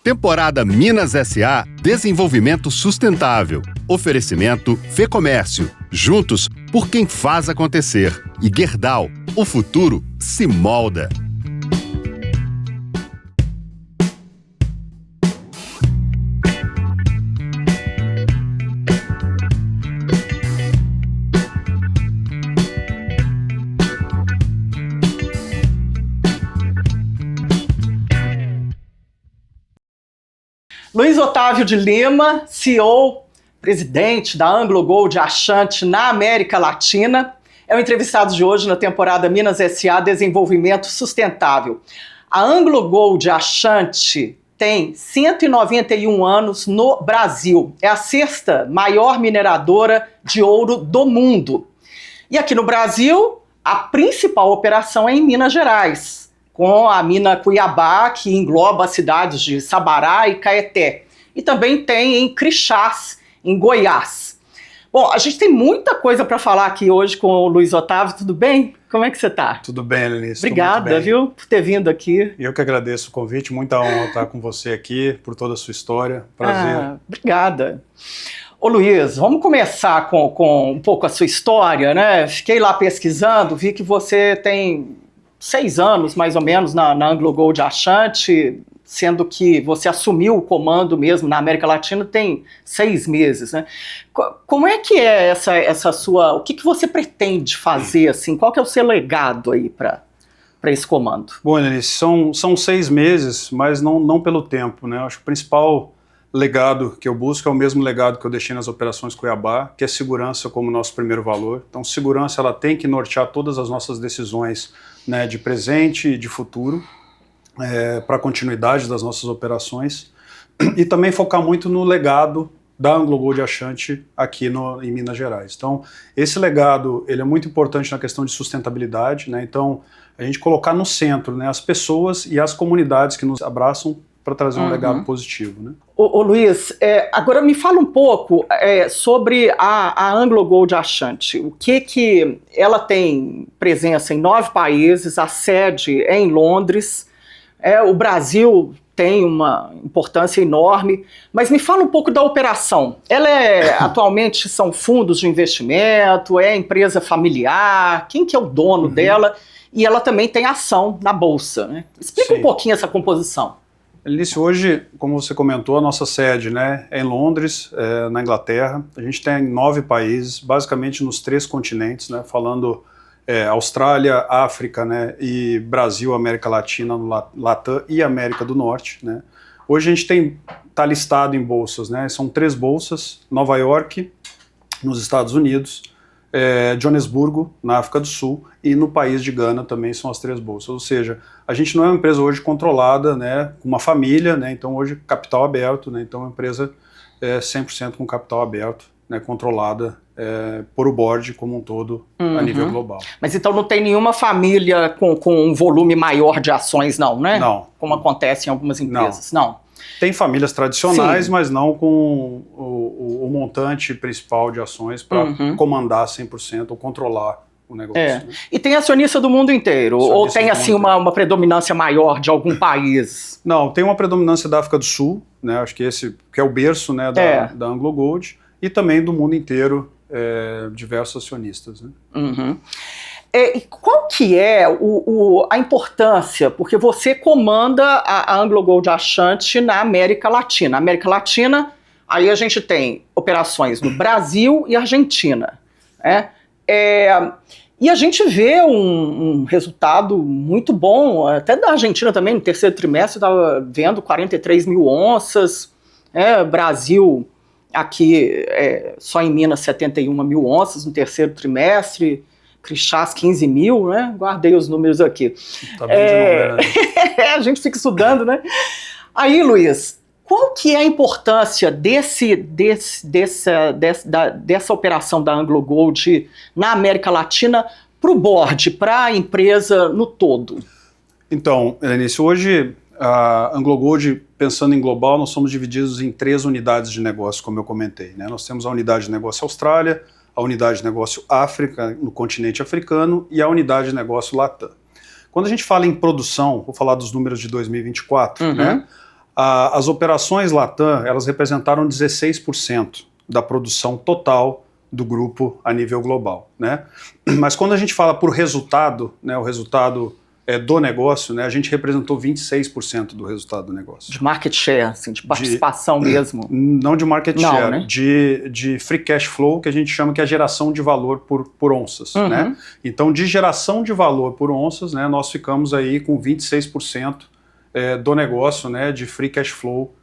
Temporada Minas S.A. Desenvolvimento Sustentável. Oferecimento Fecomércio. Juntos por quem faz acontecer. E Gerdau, o futuro se molda. Luiz Otávio de Lima, CEO, presidente da AngloGold Ashanti na América Latina, é o entrevistado de hoje na temporada Minas S.A. Desenvolvimento Sustentável. A AngloGold Ashanti tem 191 anos no Brasil. É a sexta maior mineradora de ouro do mundo. E aqui no Brasil, a principal operação é em Minas Gerais, com a mina Cuiabá, que engloba as cidades de Sabará e Caeté. E também tem em Crixás, em Goiás. Bom, a gente tem muita coisa para falar aqui hoje com o Luiz Otávio. Tudo bem? Como é que você está? Tudo bem, Lenice. Obrigada, viu, por ter vindo aqui. Eu que agradeço o convite. Muita honra estar com você aqui, por toda a sua história. Prazer. Obrigada. Ô Luiz, vamos começar com um pouco a sua história, né? Fiquei lá pesquisando, vi que você tem 6 anos, mais ou menos, na AngloGold Ashanti, sendo que você assumiu o comando mesmo na América Latina tem 6 meses, né? Como é que é essa sua... O que você pretende fazer, assim? Qual que é o seu legado aí para esse comando? Bom, Lenice, são 6 meses, mas não pelo tempo, né? Eu acho que o principal legado que eu busco é o mesmo legado que eu deixei nas operações Cuiabá, que é segurança como nosso primeiro valor. Então, segurança ela tem que nortear todas as nossas decisões, né, de presente e de futuro, para a continuidade das nossas operações, e também focar muito no legado da AngloGold Ashanti aqui em Minas Gerais. Então, esse legado ele é muito importante na questão de sustentabilidade, né? Então, a gente colocar no centro, né, as pessoas e as comunidades que nos abraçam para trazer um legado positivo, né? Ô Luiz, agora me fala um pouco sobre a AngloGold Ashanti. O que ela tem presença em 9 países, a sede é em Londres, o Brasil tem uma importância enorme, mas me fala um pouco da operação. Ela atualmente são fundos de investimento, é empresa familiar, quem que é o dono dela? E ela também tem ação na Bolsa, né? Explica um pouquinho essa composição. Lenice, hoje, como você comentou, a nossa sede, né, é em Londres, na Inglaterra. A gente tem 9 países, basicamente nos 3 continentes, né, falando Austrália, África, né, e Brasil, América Latina, no Latam e América do Norte, né. Hoje a gente está listado em bolsas, né, são 3 bolsas: Nova York, nos Estados Unidos, Joanesburgo, na África do Sul, e no país de Gana também são as 3 bolsas. Ou seja, a gente não é uma empresa hoje controlada, né, com uma família, né, então hoje capital aberto, né, então é uma empresa 100% com capital aberto, né, controlada por o board como um todo a nível global. Mas então não tem nenhuma família com um volume maior de ações não, né? Não. Como acontece em algumas empresas, não. Tem famílias tradicionais, mas não com o montante principal de ações para comandar 100% ou controlar o negócio. Né? E tem acionista do mundo inteiro? Ou tem assim uma predominância maior de algum país? Não, tem uma predominância da África do Sul, né? Acho que esse que é o berço, né, da AngloGold, e também do mundo inteiro, diversos acionistas. Né? E qual que é a importância? Porque você comanda a AngloGold Ashanti na América Latina. América Latina, aí a gente tem operações no Brasil e Argentina. Né? E a gente vê um resultado muito bom, até da Argentina também, no terceiro trimestre, estava vendo 43 mil onças, Brasil aqui só em Minas 71 mil onças no terceiro trimestre, Crixás 15 mil, né? Guardei os números aqui. Tá bem de número, né? A gente fica estudando, né? Aí, Luiz, qual que é a importância dessa operação da AngloGold na América Latina para o board, para a empresa no todo? Então, Lenice, hoje a AngloGold, pensando em global, nós somos divididos em 3 unidades de negócio, como eu comentei. Né? Nós temos a unidade de negócio Austrália, a unidade de negócio África, no continente africano, e a unidade de negócio Latam. Quando a gente fala em produção, vou falar dos números de 2024, né? As operações Latam, elas representaram 16% da produção total do grupo a nível global, né? Mas quando a gente fala por resultado, né, o resultado do negócio, né, a gente representou 26% do resultado do negócio. De market share, assim, de participação mesmo? Não de market share, né? de free cash flow, que a gente chama que é a geração de valor por onças, né? Então, de geração de valor por onças, né, nós ficamos aí com 26% do negócio, né, de free cash flow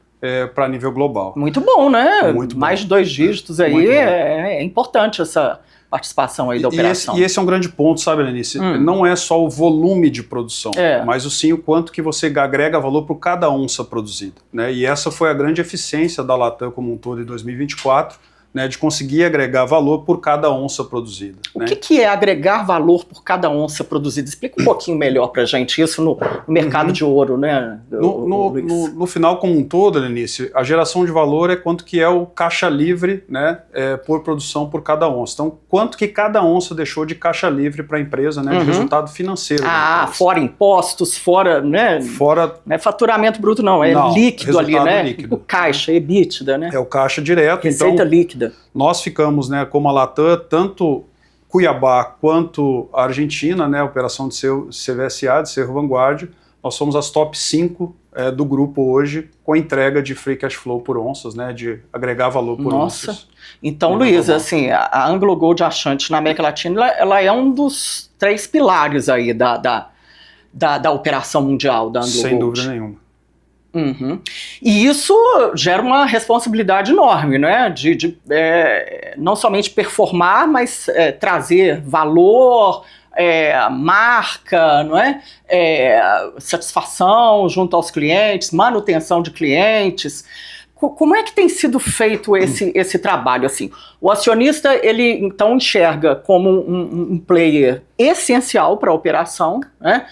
para nível global. Muito bom, né? Muito bom. Mais de 2 dígitos aí, é importante essa participação aí da operação. E esse é um grande ponto, sabe, Lenice? Não é só o volume de produção, mas sim o quanto que você agrega valor por cada onça produzida, né? E essa foi a grande eficiência da Latam como um todo em 2024, né, de conseguir agregar valor por cada onça produzida. O que é agregar valor por cada onça produzida? Explica um pouquinho melhor para a gente isso no mercado de ouro, né? No final como um todo, Lenice, a geração de valor é quanto que é o caixa livre, né, por produção por cada onça. Então, quanto que cada onça deixou de caixa livre para a empresa, né, de resultado financeiro. Fora impostos, fora, né? Não é faturamento bruto, não líquido ali, né? Líquido. O caixa, EBITDA, né? É o caixa direto. Receita líquida. Nós ficamos, né, como a Latam, tanto Cuiabá quanto a Argentina, né, a operação de CVSA, de Cerro Vanguardia, nós somos as top 5 do grupo hoje, com entrega de free cash flow por onças, né, de agregar valor por onças. Então, Luiz, assim, a AngloGold Ashanti na América Latina, ela é um dos 3 pilares aí da operação mundial da AngloGold. Sem dúvida nenhuma. E isso gera uma responsabilidade enorme, né? De não somente performar, mas trazer valor, marca, não é? Satisfação junto aos clientes, manutenção de clientes. Como é que tem sido feito esse trabalho? Assim, o acionista, ele então enxerga como um player essencial para a operação, né?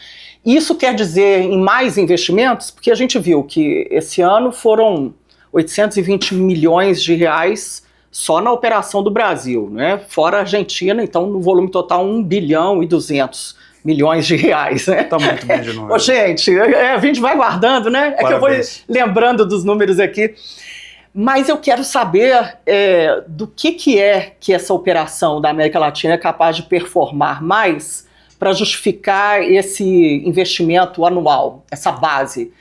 Isso quer dizer em mais investimentos? Porque a gente viu que esse ano foram 820 milhões de reais só na operação do Brasil, né? Fora a Argentina, então no volume total 1 bilhão e 200 milhões de reais, né? Tá muito bem de número. Gente, a gente vai guardando, né? Parabéns. Que eu vou lembrando dos números aqui. Mas eu quero saber do que é que essa operação da América Latina é capaz de performar mais para justificar esse investimento anual, essa base.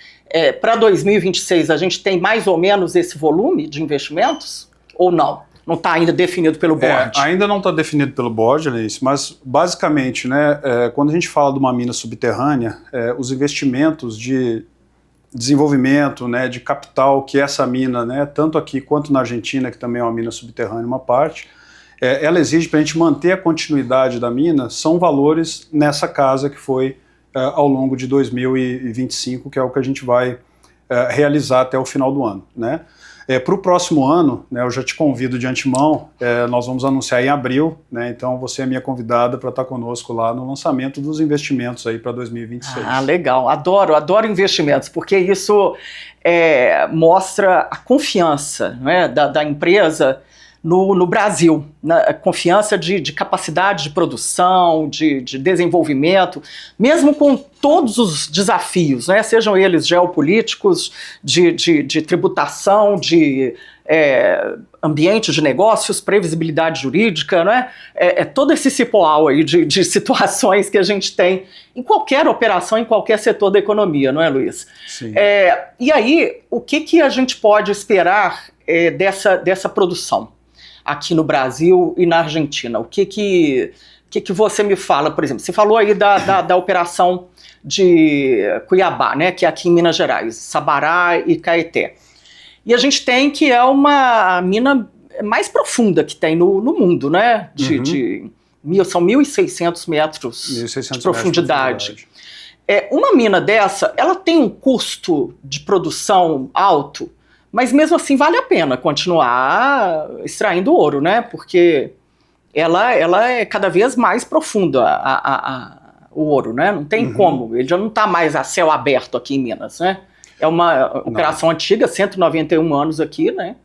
Para 2026, a gente tem mais ou menos esse volume de investimentos? Ou não? Não está ainda definido pelo board? Ainda não está definido pelo board, Alice, mas basicamente, né, quando a gente fala de uma mina subterrânea, os investimentos de desenvolvimento, né, de capital que essa mina, né, tanto aqui quanto na Argentina, que também é uma mina subterrânea, uma parte, ela exige para a gente manter a continuidade da mina, são valores nessa casa que foi ao longo de 2025, que é o que a gente vai realizar até o final do ano, né? Para o próximo ano, né, eu já te convido de antemão, nós vamos anunciar em abril, né, então você é minha convidada para estar conosco lá no lançamento dos investimentos aí para 2026. Ah, legal, adoro investimentos, porque isso mostra a confiança, né, da empresa no Brasil, né? Confiança de capacidade de produção, de desenvolvimento, mesmo com todos os desafios, né? Sejam eles geopolíticos, de tributação, de ambiente de negócios, previsibilidade jurídica, né? Todo esse cipoal aí de situações que a gente tem em qualquer operação, em qualquer setor da economia, não é, Luiz? Sim. E aí, o que a gente pode esperar dessa produção aqui no Brasil e na Argentina? O que você me fala, por exemplo? Você falou aí da operação de Cuiabá, né, que é aqui em Minas Gerais, Sabará e Caeté. E a gente tem que é uma mina mais profunda que tem no mundo, né? São 1.600 metros de profundidade. Uma mina dessa, ela tem um custo de produção alto, mas mesmo assim vale a pena continuar extraindo ouro, né? Porque ela é cada vez mais profunda, o ouro, né? Não tem como, ele já não está mais a céu aberto aqui em Minas, né? É uma operação antiga, 191 anos aqui, né?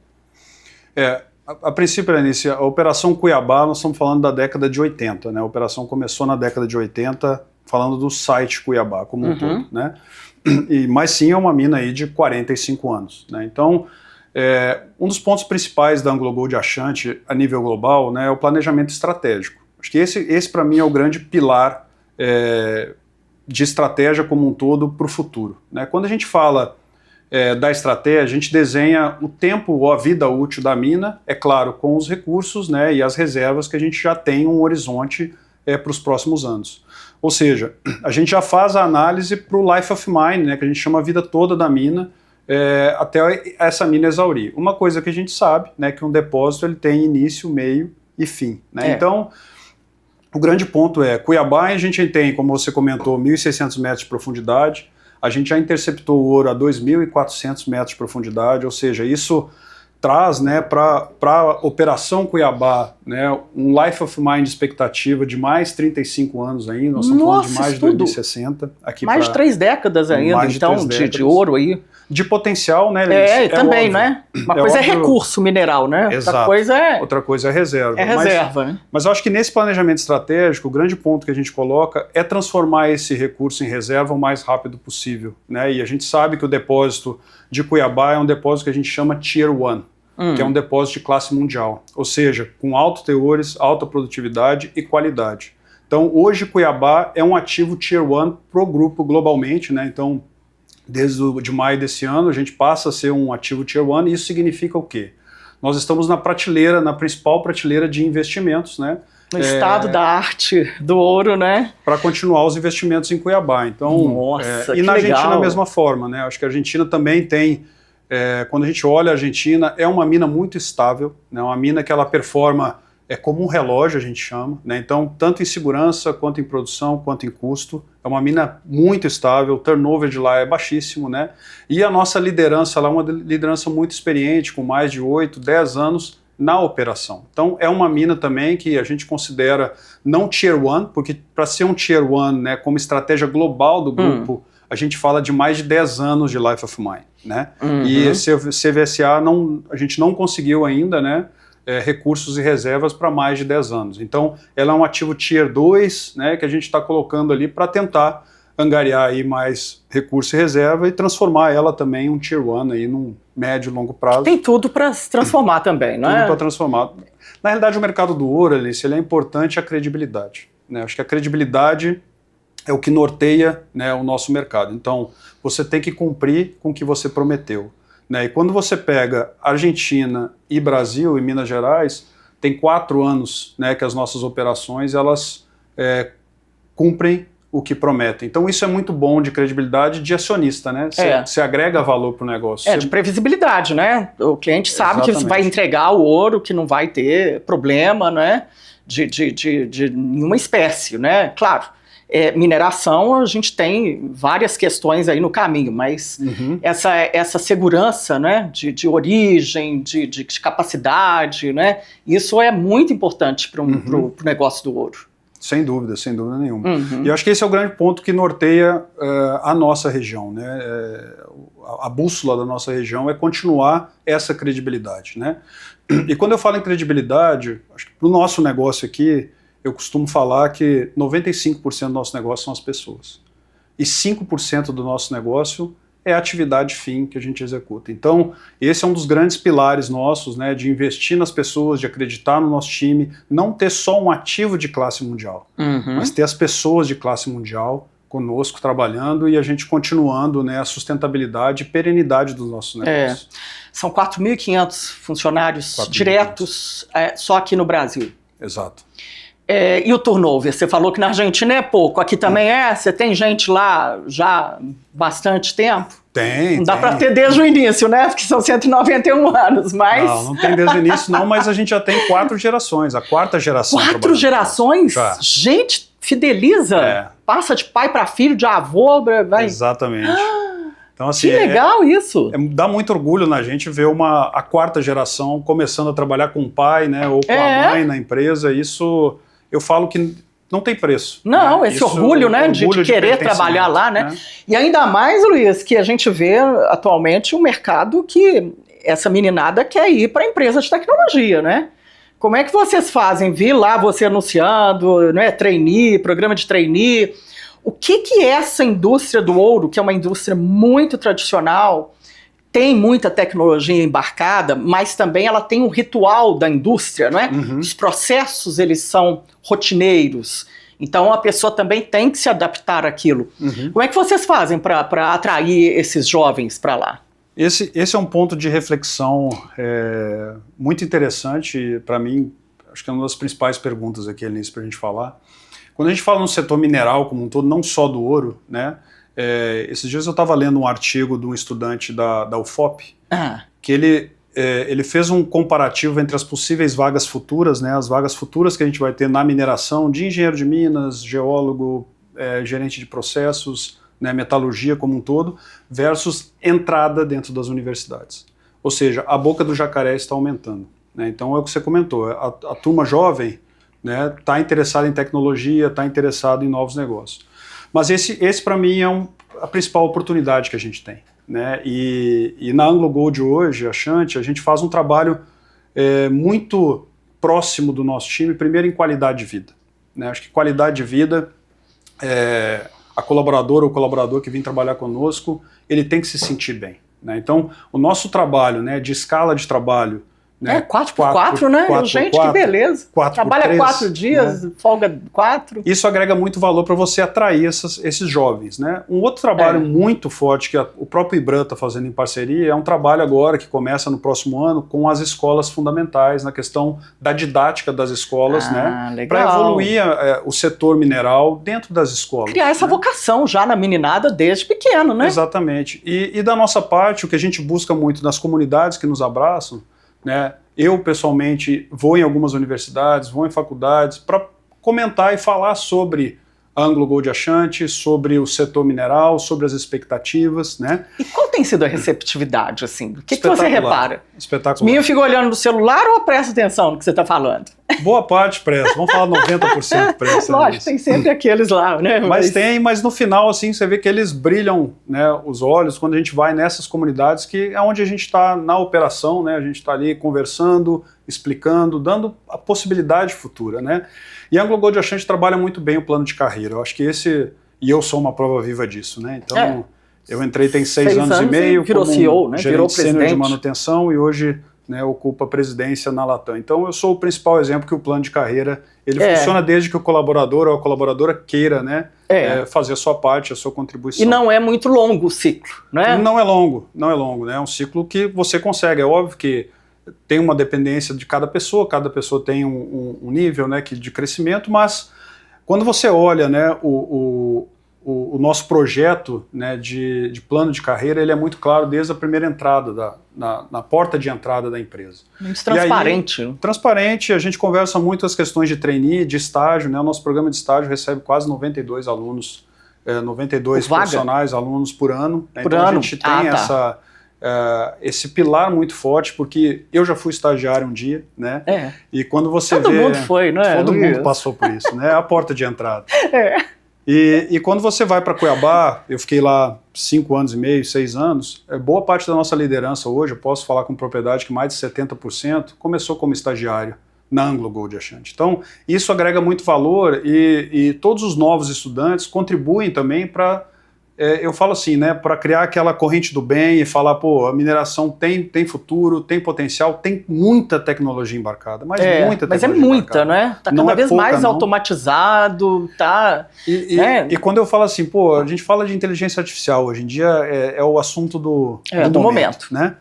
A princípio, Lenice, a Operação Cuiabá, nós estamos falando da década de 80, né? A operação começou na década de 80 falando do site Cuiabá como um todo, né? Mas sim é uma mina aí de 45 anos, né? Então, um dos pontos principais da AngloGold Ashanti a nível global, né, é o planejamento estratégico. Acho que esse para mim é o grande pilar de estratégia como um todo para o futuro, né? Quando a gente fala da estratégia, a gente desenha o tempo ou a vida útil da mina, é claro, com os recursos, né, e as reservas que a gente já tem um horizonte para os próximos anos. Ou seja, a gente já faz a análise para o life of mine, né, que a gente chama a vida toda da mina, até essa mina exaurir. Uma coisa que a gente sabe, né, que um depósito ele tem início, meio e fim, né? Então, o grande ponto Cuiabá a gente tem, como você comentou, 1.600 metros de profundidade, a gente já interceptou o ouro a 2.400 metros de profundidade, ou seja, isso traz, né, para a Operação Cuiabá, né, um life of mine de expectativa de mais 35 anos ainda, nós estamos falando de mais de 2060. Aqui mais de 3 décadas ainda, então, de ouro aí. De potencial, né? Também, óbvio, né? Uma coisa é recurso mineral, né? Exato. Outra coisa é reserva. Reserva, né? Mas eu acho que nesse planejamento estratégico, o grande ponto que a gente coloca é transformar esse recurso em reserva o mais rápido possível, né? E a gente sabe que o depósito de Cuiabá é um depósito que a gente chama Tier 1, que é um depósito de classe mundial, ou seja, com altos teores, alta produtividade e qualidade. Então, hoje Cuiabá é um ativo Tier 1 para o grupo globalmente, né? Então, desde maio desse ano, a gente passa a ser um ativo Tier 1, e isso significa o quê? Nós estamos na principal prateleira de investimentos, né? No estado da arte do ouro, né? Para continuar os investimentos em Cuiabá. Então, nossa, e na Argentina da mesma forma, né? Acho que a Argentina também tem, quando a gente olha a Argentina, é uma mina muito estável, né? Uma mina que ela performa como um relógio, a gente chama, né? Então, tanto em segurança, quanto em produção, quanto em custo, é uma mina muito estável, o turnover de lá é baixíssimo, né? E a nossa liderança lá é uma liderança muito experiente, com mais de 8, 10 anos na operação. Então, é uma mina também que a gente considera não Tier 1, porque para ser um Tier 1, né, como estratégia global do grupo, a gente fala de mais de 10 anos de life of mine, né? E CVSA a gente não conseguiu ainda, né, recursos e reservas para mais de 10 anos. Então, ela é um ativo Tier 2, né, que a gente está colocando ali para tentar angariar aí mais recurso e reserva e transformar ela também em um Tier 1 aí num médio e longo prazo. Tem tudo para se transformar também, não é? Tudo para transformar. Na realidade, o mercado do ouro, Alice, ele é importante a credibilidade, né? Acho que a credibilidade é o que norteia, né, o nosso mercado. Então, você tem que cumprir com o que você prometeu, né? E quando você pega Argentina e Brasil e Minas Gerais, tem 4 anos, né, que as nossas operações elas cumprem o que prometem. Então isso é muito bom de credibilidade de acionista, né? Você agrega valor para o negócio. De previsibilidade, né? O cliente sabe que vai entregar o ouro, que não vai ter problema, né? De nenhuma espécie, né? Claro, mineração a gente tem várias questões aí no caminho, mas essa segurança, né? De origem, de capacidade, né? Isso é muito importante para o negócio do ouro. Sem dúvida nenhuma. E eu acho que esse é o grande ponto que norteia a nossa região, né? A bússola da nossa região é continuar essa credibilidade, né? E quando eu falo em credibilidade, acho que para o nosso negócio aqui, eu costumo falar que 95% do nosso negócio são as pessoas. E 5% do nosso negócio é a atividade fim que a gente executa. Então, esse é um dos grandes pilares nossos, né, de investir nas pessoas, de acreditar no nosso time, não ter só um ativo de classe mundial, mas ter as pessoas de classe mundial conosco trabalhando e a gente continuando, né, a sustentabilidade e perenidade dos nossos negócios. São 4.500 funcionários diretos só aqui no Brasil. Exato. E o turnover? Você falou que na Argentina é pouco, aqui também Você tem gente lá já há bastante tempo? Tem. Não dá para ter desde o início, né? Porque são 191 anos, mas... Não tem desde o início não, mas a gente já tem 4 gerações, a 4ª geração. 4 gerações? Já. Gente, fideliza, passa de pai para filho, de avô, vai... Exatamente. Então, assim, que legal isso! Dá muito orgulho na gente ver a 4ª geração começando a trabalhar com o pai, né, ou com a mãe na empresa. Isso, eu falo que não tem preço. Não, né? esse orgulho, né, de querer trabalhar lá, né? E ainda mais, Luiz, que a gente vê atualmente um mercado que essa meninada quer ir para empresas de tecnologia, né? Como é que vocês fazem? Vi lá você anunciando, né, trainee, programa de trainee. O que essa indústria do ouro, que é uma indústria muito tradicional, tem muita tecnologia embarcada, mas também ela tem um ritual da indústria, não é? Os processos, eles são rotineiros. Então a pessoa também tem que se adaptar àquilo. Como é que vocês fazem para atrair esses jovens para lá? Esse é um ponto de reflexão muito interessante para mim. Acho que é uma das principais perguntas aqui, Elis, para a gente falar. Quando a gente fala no setor mineral como um todo, não só do ouro, né? Esses dias eu estava lendo um artigo de um estudante da UFOP, que ele fez um comparativo entre as possíveis vagas futuras, né, as vagas futuras que a gente vai ter na mineração, de engenheiro de minas, geólogo, gerente de processos, né, metalurgia como um todo, versus entrada dentro das universidades. Ou seja, a boca do jacaré está aumentando. Né? Então é o que você comentou, a turma jovem está interessada em tecnologia, está interessada em novos negócios. Mas esse para mim é a principal oportunidade que a gente tem. Né? E na AngloGold hoje, a Shanti, a gente faz um trabalho muito próximo do nosso time, primeiro em qualidade de vida. Né? Acho que qualidade de vida, a colaboradora ou o colaborador que vem trabalhar conosco, ele tem que se sentir bem. Né? Então, o nosso trabalho, né, de escala de trabalho, né? 4x4, né? 4x4, gente, que beleza. 4x3, trabalha 4 dias, né? Folga 4. Isso agrega muito valor para você atrair esses jovens. Né? Um outro trabalho muito forte que o próprio IBRAM está fazendo em parceria é um trabalho agora que começa no próximo ano com as escolas fundamentais, na questão da didática das escolas, né? Para evoluir o setor mineral dentro das escolas. Criar essa vocação já na meninada desde pequeno, né? Exatamente. E da nossa parte, o que a gente busca muito nas comunidades que nos abraçam, né? Eu, pessoalmente, vou em algumas universidades, vou em faculdades para comentar e falar sobre a AngloGold Ashanti, sobre o setor mineral, sobre as expectativas. Né? E qual tem sido a receptividade? Assim? O que você repara? Espetacular. Minha fica olhando no celular ou presta atenção no que você está falando? Boa parte presta, vamos falar 90% presta. Lógico, tem sempre aqueles lá, né? Mas no final, assim, você vê que eles brilham, né, os olhos quando a gente vai nessas comunidades, que é onde a gente está na operação, né, a gente está ali conversando, explicando, dando a possibilidade futura, né? E a AngloGold Ashanti trabalha muito bem o plano de carreira. Eu acho que e eu sou uma prova viva disso, né? Então, eu entrei tem 6 anos e meio virou como CEO, né? Virou sênior de manutenção e hoje, né, ocupa a presidência na Latam. Então eu sou o principal exemplo que o plano de carreira ele funciona desde que o colaborador ou a colaboradora queira, né, fazer a sua parte, a sua contribuição. E não é muito longo o ciclo, né? Não é longo, né? É um ciclo que você consegue. É óbvio que tem uma dependência de cada pessoa tem um nível, né, de crescimento, mas quando você olha, né, o nosso projeto, né, de plano de carreira, ele é muito claro desde a primeira entrada, na porta de entrada da empresa. Muito transparente. Aí, transparente, a gente conversa muito as questões de trainee, de estágio, né, o nosso programa de estágio recebe quase 92 alunos, 92 profissionais, alunos por ano. Né, então a gente tem esse pilar muito forte, porque eu já fui estagiário um dia, né, e quando você todo mundo foi, né? Todo mundo passou por isso, né, a porta de entrada. E quando você vai para Cuiabá, eu fiquei lá 5 anos e meio, 6 anos, boa parte da nossa liderança hoje, eu posso falar com propriedade que mais de 70% começou como estagiário na AngloGold Ashanti. Então, isso agrega muito valor e todos os novos estudantes contribuem também para, eu falo assim, né, para criar aquela corrente do bem e falar, pô, a mineração tem futuro, tem potencial, tem muita tecnologia embarcada, mas muita mas tecnologia muita, né? Está cada vez pouca, mais automatizado, tá? E quando eu falo assim, pô, a gente fala de inteligência artificial, hoje em dia é o assunto do momento, né?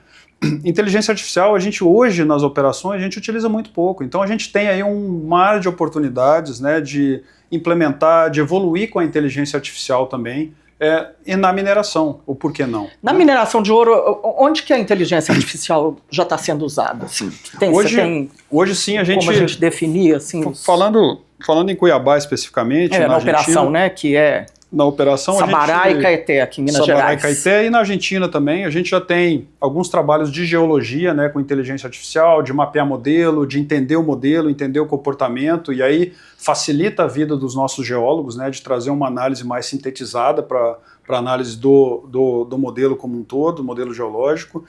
Inteligência artificial, a gente hoje nas operações, a gente utiliza muito pouco, então a gente tem aí um mar de oportunidades, né, de implementar, de evoluir com a inteligência artificial também, e na mineração, ou por que não? Na mineração de ouro, onde que a inteligência artificial já está sendo usada? Assim? Hoje sim, a gente... Como a gente definia, assim... Falando em Cuiabá especificamente, na operação, né, que é... Na operação, Sabará e Caeté, aqui em Minas Gerais. Sabará e Caeté, e na Argentina também. A gente já tem alguns trabalhos de geologia, né, com inteligência artificial, de mapear modelo, de entender o modelo, entender o comportamento, e aí facilita a vida dos nossos geólogos, né, de trazer uma análise mais sintetizada para análise do modelo como um todo, modelo geológico.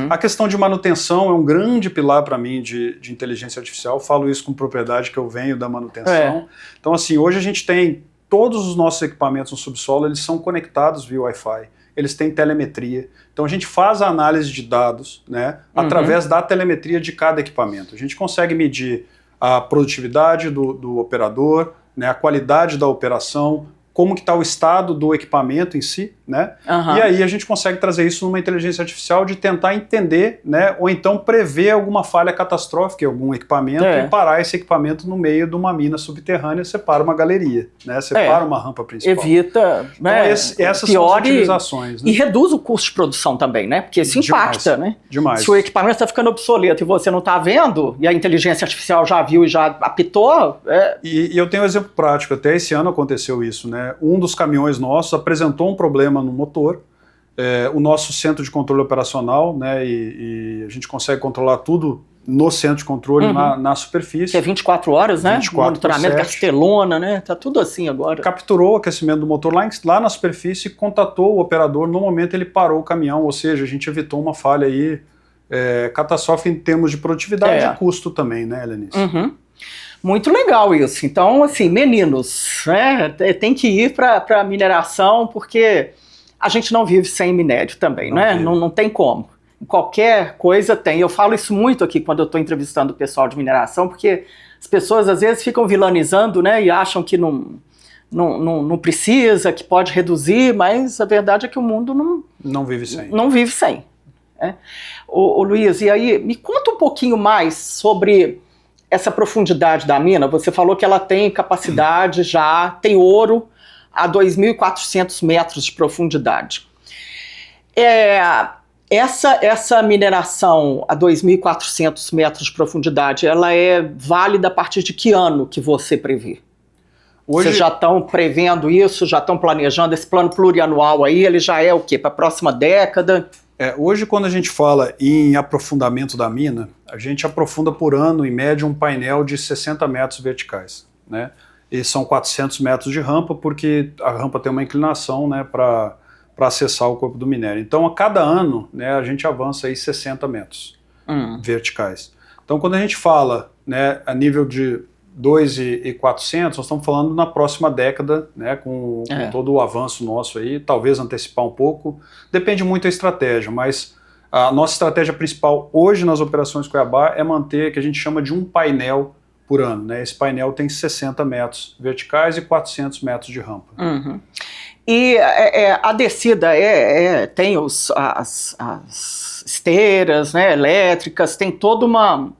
A questão de manutenção é um grande pilar para mim de inteligência artificial. Falo isso com propriedade que eu venho da manutenção. Então, assim, hoje a gente tem todos os nossos equipamentos no subsolo, eles são conectados via Wi-Fi, eles têm telemetria. Então a gente faz a análise de dados, né, através da telemetria de cada equipamento. A gente consegue medir a produtividade do operador, né, a qualidade da operação, como que está o estado do equipamento em si, né? E aí a gente consegue trazer isso numa inteligência artificial de tentar entender, né, ou então prever alguma falha catastrófica em algum equipamento e parar esse equipamento no meio de uma mina subterrânea, você para uma galeria, né? Você para uma rampa principal. Evita, né, então, essas são as utilizações. E reduz o custo de produção também, né? Porque isso impacta, né? Demais. Se o equipamento está ficando obsoleto e você não está vendo, e a inteligência artificial já viu e já apitou... E eu tenho um exemplo prático, até esse ano aconteceu isso, né? Um dos caminhões nossos apresentou um problema no motor, o nosso centro de controle operacional, né, e a gente consegue controlar tudo no centro de controle, na superfície. Que é 24 horas, né? 24/7. Castelona, né? Tá tudo assim agora. Capturou o aquecimento do motor lá na superfície e contatou o operador. No momento ele parou o caminhão, ou seja, a gente evitou uma falha aí catastrófica em termos de produtividade e custo também, né, Helenice? Muito legal isso. Então, assim, meninos, né, tem que ir para a mineração, porque a gente não vive sem minério também, né? Não tem como. Qualquer coisa tem. Eu falo isso muito aqui quando eu estou entrevistando o pessoal de mineração, porque as pessoas às vezes ficam vilanizando, né, e acham que não precisa, que pode reduzir, mas a verdade é que o mundo não vive sem. Não vive sem. Né? Ô Luiz, e aí, me conta um pouquinho mais sobre essa profundidade da mina. Você falou que ela tem capacidade tem ouro a 2.400 metros de profundidade. Essa mineração a 2.400 metros de profundidade, ela é válida a partir de que ano que você prevê? Hoje... Vocês já estão prevendo isso, já estão planejando esse plano plurianual aí, ele já é o quê? Para a próxima década? Hoje, quando a gente fala em aprofundamento da mina, a gente aprofunda por ano, em média, um painel de 60 metros verticais, né? E são 400 metros de rampa, porque a rampa tem uma inclinação, né, para acessar o corpo do minério. Então, a cada ano, né, a gente avança aí 60 metros verticais. Então, quando a gente fala, né, a nível de 2.400, nós estamos falando na próxima década, né, com todo o avanço nosso aí, talvez antecipar um pouco, depende muito da estratégia, mas a nossa estratégia principal hoje nas operações Cuiabá é manter o que a gente chama de um painel por ano, né? Esse painel tem 60 metros verticais e 400 metros de rampa. E a descida tem as esteiras, né, elétricas, tem toda uma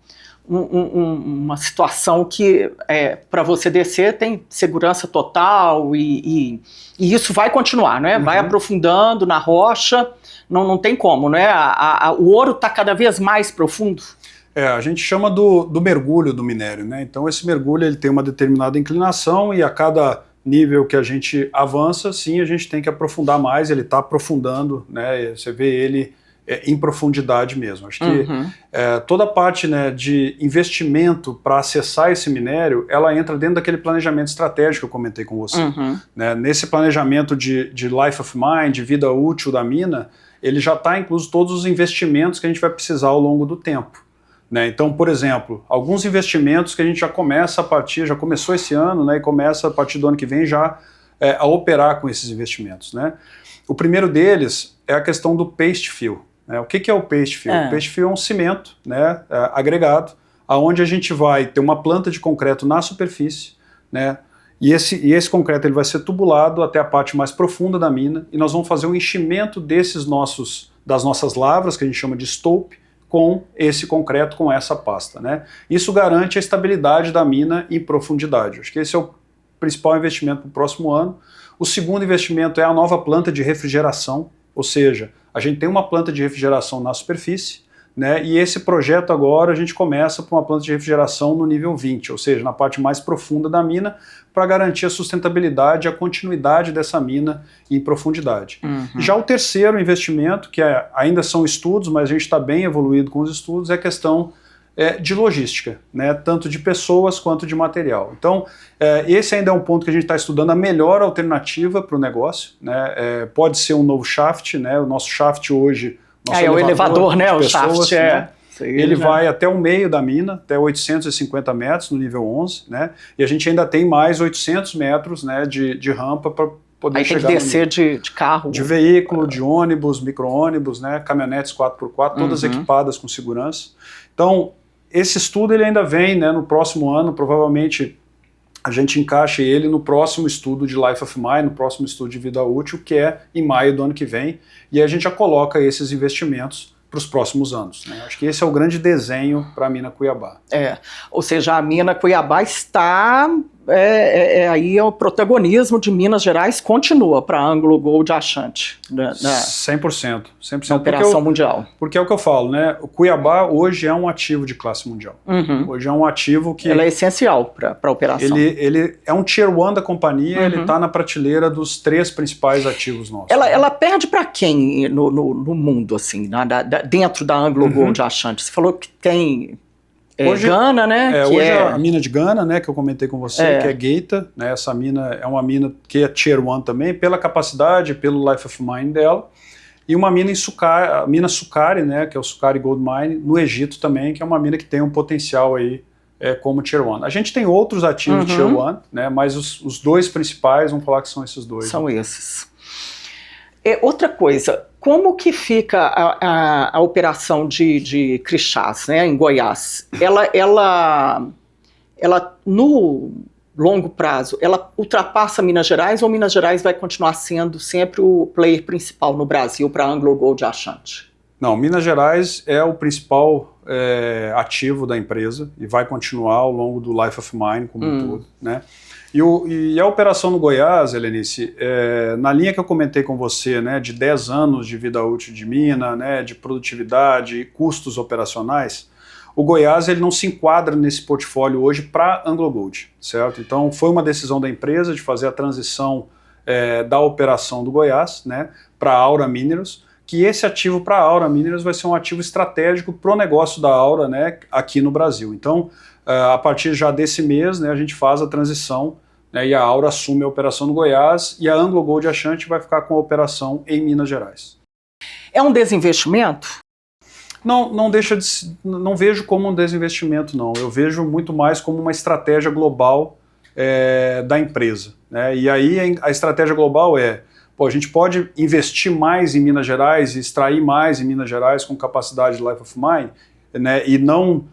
situação que para você descer tem segurança total e isso vai continuar, né? Vai aprofundando na rocha, não tem como, né? O ouro está cada vez mais profundo. A gente chama do mergulho do minério, né? Então esse mergulho ele tem uma determinada inclinação e a cada nível que a gente avança, sim, a gente tem que aprofundar mais, ele está aprofundando, né? Você vê ele em profundidade mesmo. Acho que toda a parte, né, de investimento para acessar esse minério, ela entra dentro daquele planejamento estratégico que eu comentei com você. Né? Nesse planejamento de life of mine, de vida útil da mina, ele já está incluso todos os investimentos que a gente vai precisar ao longo do tempo. Né? Então, por exemplo, alguns investimentos que a gente já começou esse ano, né, e começa a partir do ano que vem já a operar com esses investimentos. Né? O primeiro deles é a questão do paste fill. Né? O que é o paste fill? O paste fill é um cimento, né, agregado, aonde a gente vai ter uma planta de concreto na superfície, né, e esse concreto ele vai ser tubulado até a parte mais profunda da mina e nós vamos fazer um enchimento das nossas lavras, que a gente chama de stope, com esse concreto, com essa pasta. Né? Isso garante a estabilidade da mina em profundidade. Acho que esse é o principal investimento para o próximo ano. O segundo investimento é a nova planta de refrigeração, ou seja, a gente tem uma planta de refrigeração na superfície, né, e esse projeto agora a gente começa com uma planta de refrigeração no nível 20, ou seja, na parte mais profunda da mina, para garantir a sustentabilidade e a continuidade dessa mina em profundidade. Já o terceiro investimento, que ainda são estudos, mas a gente está bem evoluído com os estudos, é a questão de logística, né, tanto de pessoas quanto de material. Então, esse ainda é um ponto que a gente está estudando, a melhor alternativa para o negócio. Né, pode ser um novo shaft, né, o nosso shaft hoje... o elevador, né, o shaft, né? Ele vai até o meio da mina, até 850 metros no nível 11, né? E a gente ainda tem mais 800 metros, né, de rampa para poder chegar. Aí tem que descer de carro. De veículo, de ônibus, micro-ônibus, né, caminhonetes 4x4, todas equipadas com segurança. Então, esse estudo ele ainda vem, né, no próximo ano, provavelmente a gente encaixa ele no próximo estudo de Life of Mine, no próximo estudo de vida útil, que é em maio do ano que vem, e a gente já coloca esses investimentos para os próximos anos, né? Acho que esse é o grande desenho para a mina Cuiabá. Ou seja, a mina Cuiabá está... aí o protagonismo de Minas Gerais continua para a Anglo Gold Ashanti. 100%. Na operação mundial. Porque é o que eu falo, né? O Cuiabá hoje é um ativo de classe mundial. Hoje é um ativo que... Ele é essencial para a operação. Ele é um Tier 1 da companhia, ele está na prateleira dos 3 principais ativos nossos. Ela perde para quem no mundo, assim, dentro da Anglo Gold Ashanti? Você falou que tem... Hoje, Gana, né? Hoje a mina de Gana, né, que eu comentei com você, que é Geita, né, essa mina é uma mina que é Tier 1 também, pela capacidade, pelo Life of Mine dela, e uma mina em Sukari, a mina Sukari, né, que é o Sukari Gold Mine, no Egito também, que é uma mina que tem um potencial aí como Tier 1. A gente tem outros ativos Tier 1, né, mas os 2 principais, vamos falar que são esses 2. São esses. Outra coisa, como que fica a operação de Crixás, né, em Goiás? Ela, no longo prazo, ela ultrapassa Minas Gerais ou Minas Gerais vai continuar sendo sempre o player principal no Brasil para a Anglo Gold Ashanti? Não, Minas Gerais é o principal ativo da empresa e vai continuar ao longo do Life of Mine como um todo, né? E a operação no Goiás, Helenice, na linha que eu comentei com você, né, de 10 anos de vida útil de mina, né, de produtividade e custos operacionais, o Goiás ele não se enquadra nesse portfólio hoje para Anglo Gold, certo? Então foi uma decisão da empresa de fazer a transição da operação do Goiás, né, para a Aura Minerals, que esse ativo para a Aura Minerals vai ser um ativo estratégico para o negócio da Aura, né, aqui no Brasil. Então, a partir já desse mês, né, a gente faz a transição, né, e a Aura assume a operação no Goiás e a Anglo Gold Ashanti vai ficar com a operação em Minas Gerais. É um desinvestimento? Não vejo como um desinvestimento, não. Eu vejo muito mais como uma estratégia global da empresa, né? E aí a estratégia global a gente pode investir mais em Minas Gerais e extrair mais em Minas Gerais com capacidade de Life of Mine, né, e não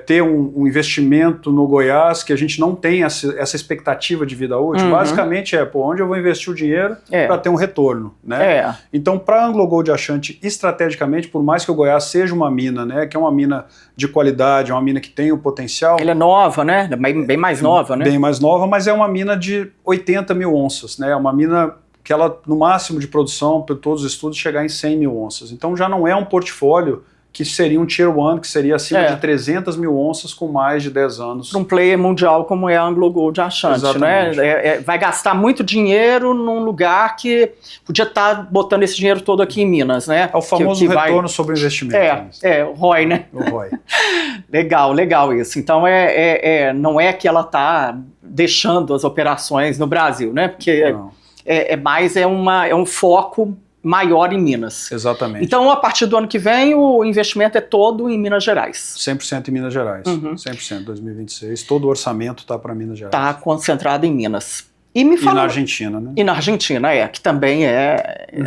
ter um investimento no Goiás que a gente não tem essa expectativa de vida útil. Basicamente onde eu vou investir o dinheiro para ter um retorno, né? Então, para a Anglo Gold Ashanti, estrategicamente, por mais que o Goiás seja uma mina, né, que é uma mina de qualidade, é uma mina que tem o potencial... Ela é nova, né? Bem mais nova, né? Bem mais nova, mas é uma mina de 80 mil onças, né? É uma mina que ela, no máximo de produção, por todos os estudos, chegar em 100 mil onças. Então já não é um portfólio que seria um Tier 1, que seria acima de 300 mil onças com mais de 10 anos. Para um player mundial como é a Anglo Gold Ashanti, né? Vai gastar muito dinheiro num lugar que podia estar botando esse dinheiro todo aqui em Minas, né? É o famoso retorno sobre o investimento. O ROI, né? O ROI. Legal isso. Então não é que ela está deixando as operações no Brasil, né? Porque é um foco maior em Minas. Exatamente. Então, a partir do ano que vem, o investimento é todo em Minas Gerais. 100% em Minas Gerais. 100% 2026. Todo o orçamento está para Minas Gerais. Está concentrado em Minas. E na Argentina, né? E na Argentina, que também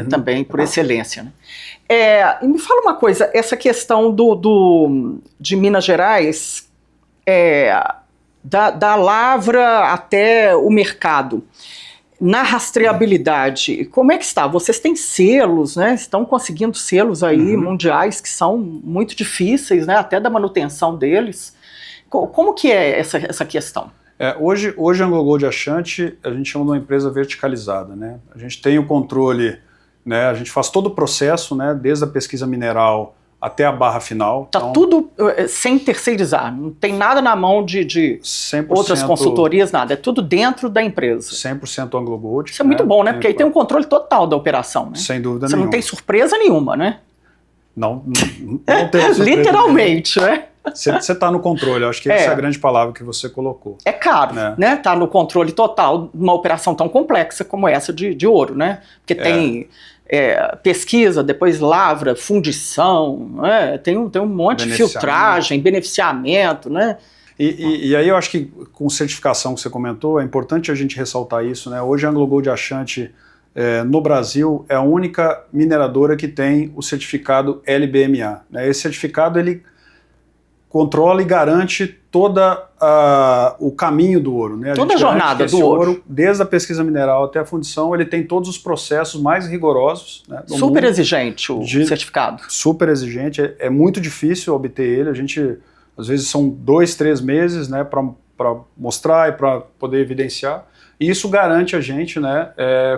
também por excelência, né? E me fala uma coisa, essa questão de Minas Gerais, da lavra até o mercado, na rastreabilidade, como é que está? Vocês têm selos, né? Estão conseguindo selos aí mundiais que são muito difíceis, né? Até da manutenção deles. Como que é essa questão? Hoje a Anglo Gold Ashanti, a gente chama de uma empresa verticalizada, né? A gente tem o controle, né? A gente faz todo o processo, né? Desde a pesquisa mineral até a barra final. Está tudo sem terceirizar, não tem nada na mão de outras consultorias, nada, é tudo dentro da empresa. 100% Anglo Gold. Isso é muito bom, né? Porque aí tem um controle total da operação, né? Sem dúvida nenhuma. Você não tem surpresa nenhuma, né? Não tem surpresa literalmente, nenhuma. né? Você está no controle, eu acho que essa é a grande palavra que você colocou. É caro, né? Tá no controle total de uma operação tão complexa como essa de ouro, né? Porque tem pesquisa, depois lavra, fundição, né? Tem um monte de filtragem, beneficiamento, né? E aí eu acho que com certificação que você comentou, é importante a gente ressaltar isso, né? Hoje a AngloGold Ashanti no Brasil é a única mineradora que tem o certificado LBMA, né? Esse certificado ele controla e garante toda o caminho do ouro, né? Toda a jornada do ouro. Desde a pesquisa mineral até a fundição, ele tem todos os processos mais rigorosos, né, do super mundo. Exigente o certificado. Super exigente, é muito difícil obter ele, a gente, às vezes são 2, 3 meses, né, para mostrar e para poder evidenciar, e isso garante a gente, né,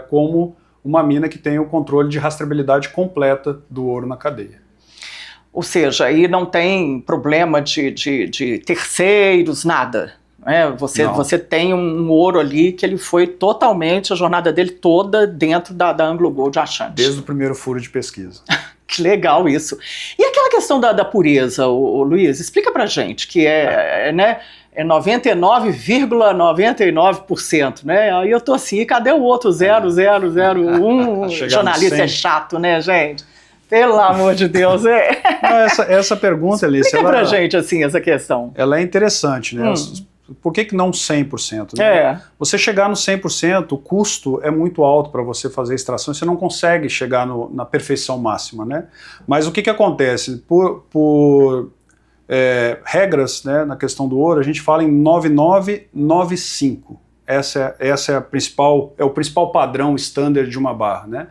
como uma mina que tem o controle de rastreabilidade completa do ouro na cadeia. Ou seja, aí não tem problema de terceiros, nada. Né? Você tem um ouro ali que ele foi totalmente, a jornada dele toda dentro da AngloGold Ashanti. Desde o primeiro furo de pesquisa. Que legal isso. E aquela questão da pureza, o Luiz, explica pra gente, que é 99,99%, né? Aí eu tô assim, cadê o outro 0,001? Jornalista é chato, né, gente? Pelo amor de Deus, Essa pergunta, Alice, explica pra gente, assim, essa questão. Ela é interessante, né? Por que não 100%? Né? Você chegar no 100%, o custo é muito alto para você fazer extração, você não consegue chegar na perfeição máxima, né? Mas o que acontece? Por regras, né, na questão do ouro, a gente fala em 9995. Essa é o principal padrão standard de uma barra, né?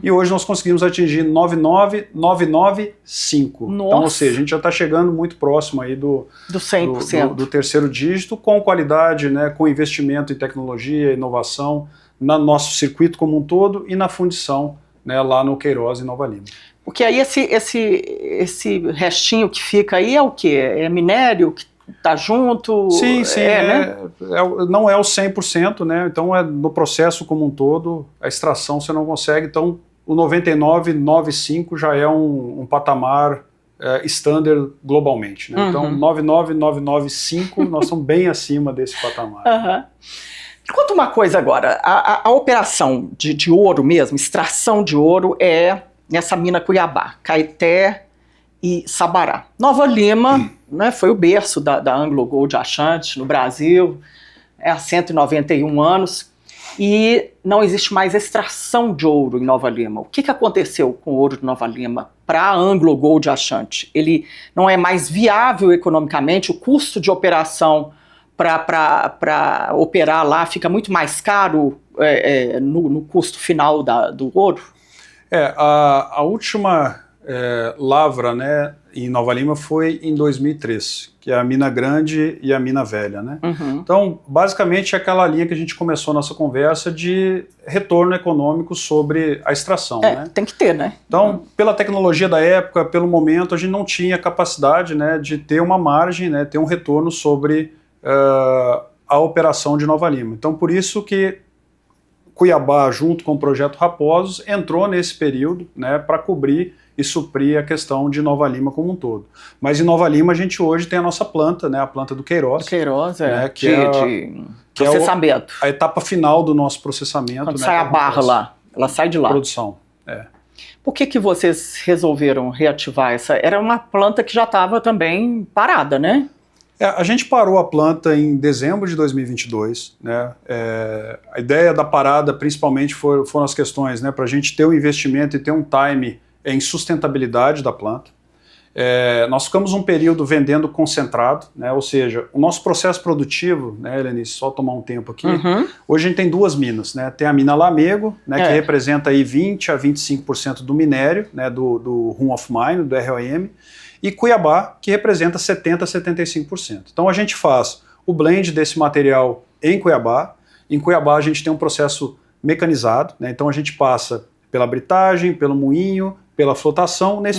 E hoje nós conseguimos atingir 99995. Nossa. Então, ou seja, a gente já está chegando muito próximo aí do 100%. do terceiro dígito, com qualidade, né, com investimento em tecnologia, inovação, no nosso circuito como um todo e na fundição, né, lá no Queiroz, em Nova Lima. Porque aí esse restinho que fica aí é o quê? É minério que tá junto? Sim, né? Não é o 100%, né? Então no processo como um todo, a extração você não consegue, então o 99,95 já é um patamar standard globalmente, né? Então 99995 nós estamos bem acima desse patamar. Conta uma coisa agora, a operação de ouro mesmo, extração de ouro é nessa mina Cuiabá, Caeté e Sabará. Nova Lima, né, foi o berço da AngloGold Ashanti no Brasil, há 191 anos, e não existe mais extração de ouro em Nova Lima. O que aconteceu com o ouro de Nova Lima para a AngloGold Ashanti? Ele não é mais viável economicamente, o custo de operação para operar lá fica muito mais caro no custo final do ouro? A última lavra, né, em Nova Lima foi em 2003, que é a Mina Grande e a Mina Velha, né? Então, basicamente, é aquela linha que a gente começou a nossa conversa de retorno econômico sobre a extração, né? Tem que ter, né? Então, pela tecnologia da época, pelo momento, a gente não tinha capacidade, né, de ter uma margem, né, ter um retorno sobre a operação de Nova Lima. Então, por isso que Cuiabá, junto com o Projeto Raposos, entrou nesse período, né, para cobrir e suprir a questão de Nova Lima como um todo. Mas em Nova Lima a gente hoje tem a nossa planta, né, a planta do Queiroz. Do Queiroz, né, que processamento. A etapa final do nosso processamento. Quando sai a barra lá, ela sai de lá. Produção, Por que vocês resolveram reativar essa? Era uma planta que já estava também parada, né? A gente parou a planta em dezembro de 2022, né? A ideia da parada principalmente foram as questões, né, para a gente ter um investimento e ter um time em sustentabilidade da planta. Nós ficamos um período vendendo concentrado, né, ou seja, o nosso processo produtivo, né, Helenice, só tomar um tempo aqui, hoje a gente tem duas minas, né, tem a mina Lamego, né, que representa aí 20 a 25% do minério, né, do Room of Mine, do ROM, e Cuiabá, que representa 70 a 75%. Então a gente faz o blend desse material em Cuiabá. Em Cuiabá a gente tem um processo mecanizado, né, então a gente passa pela britagem, pelo moinho, pela flotação, a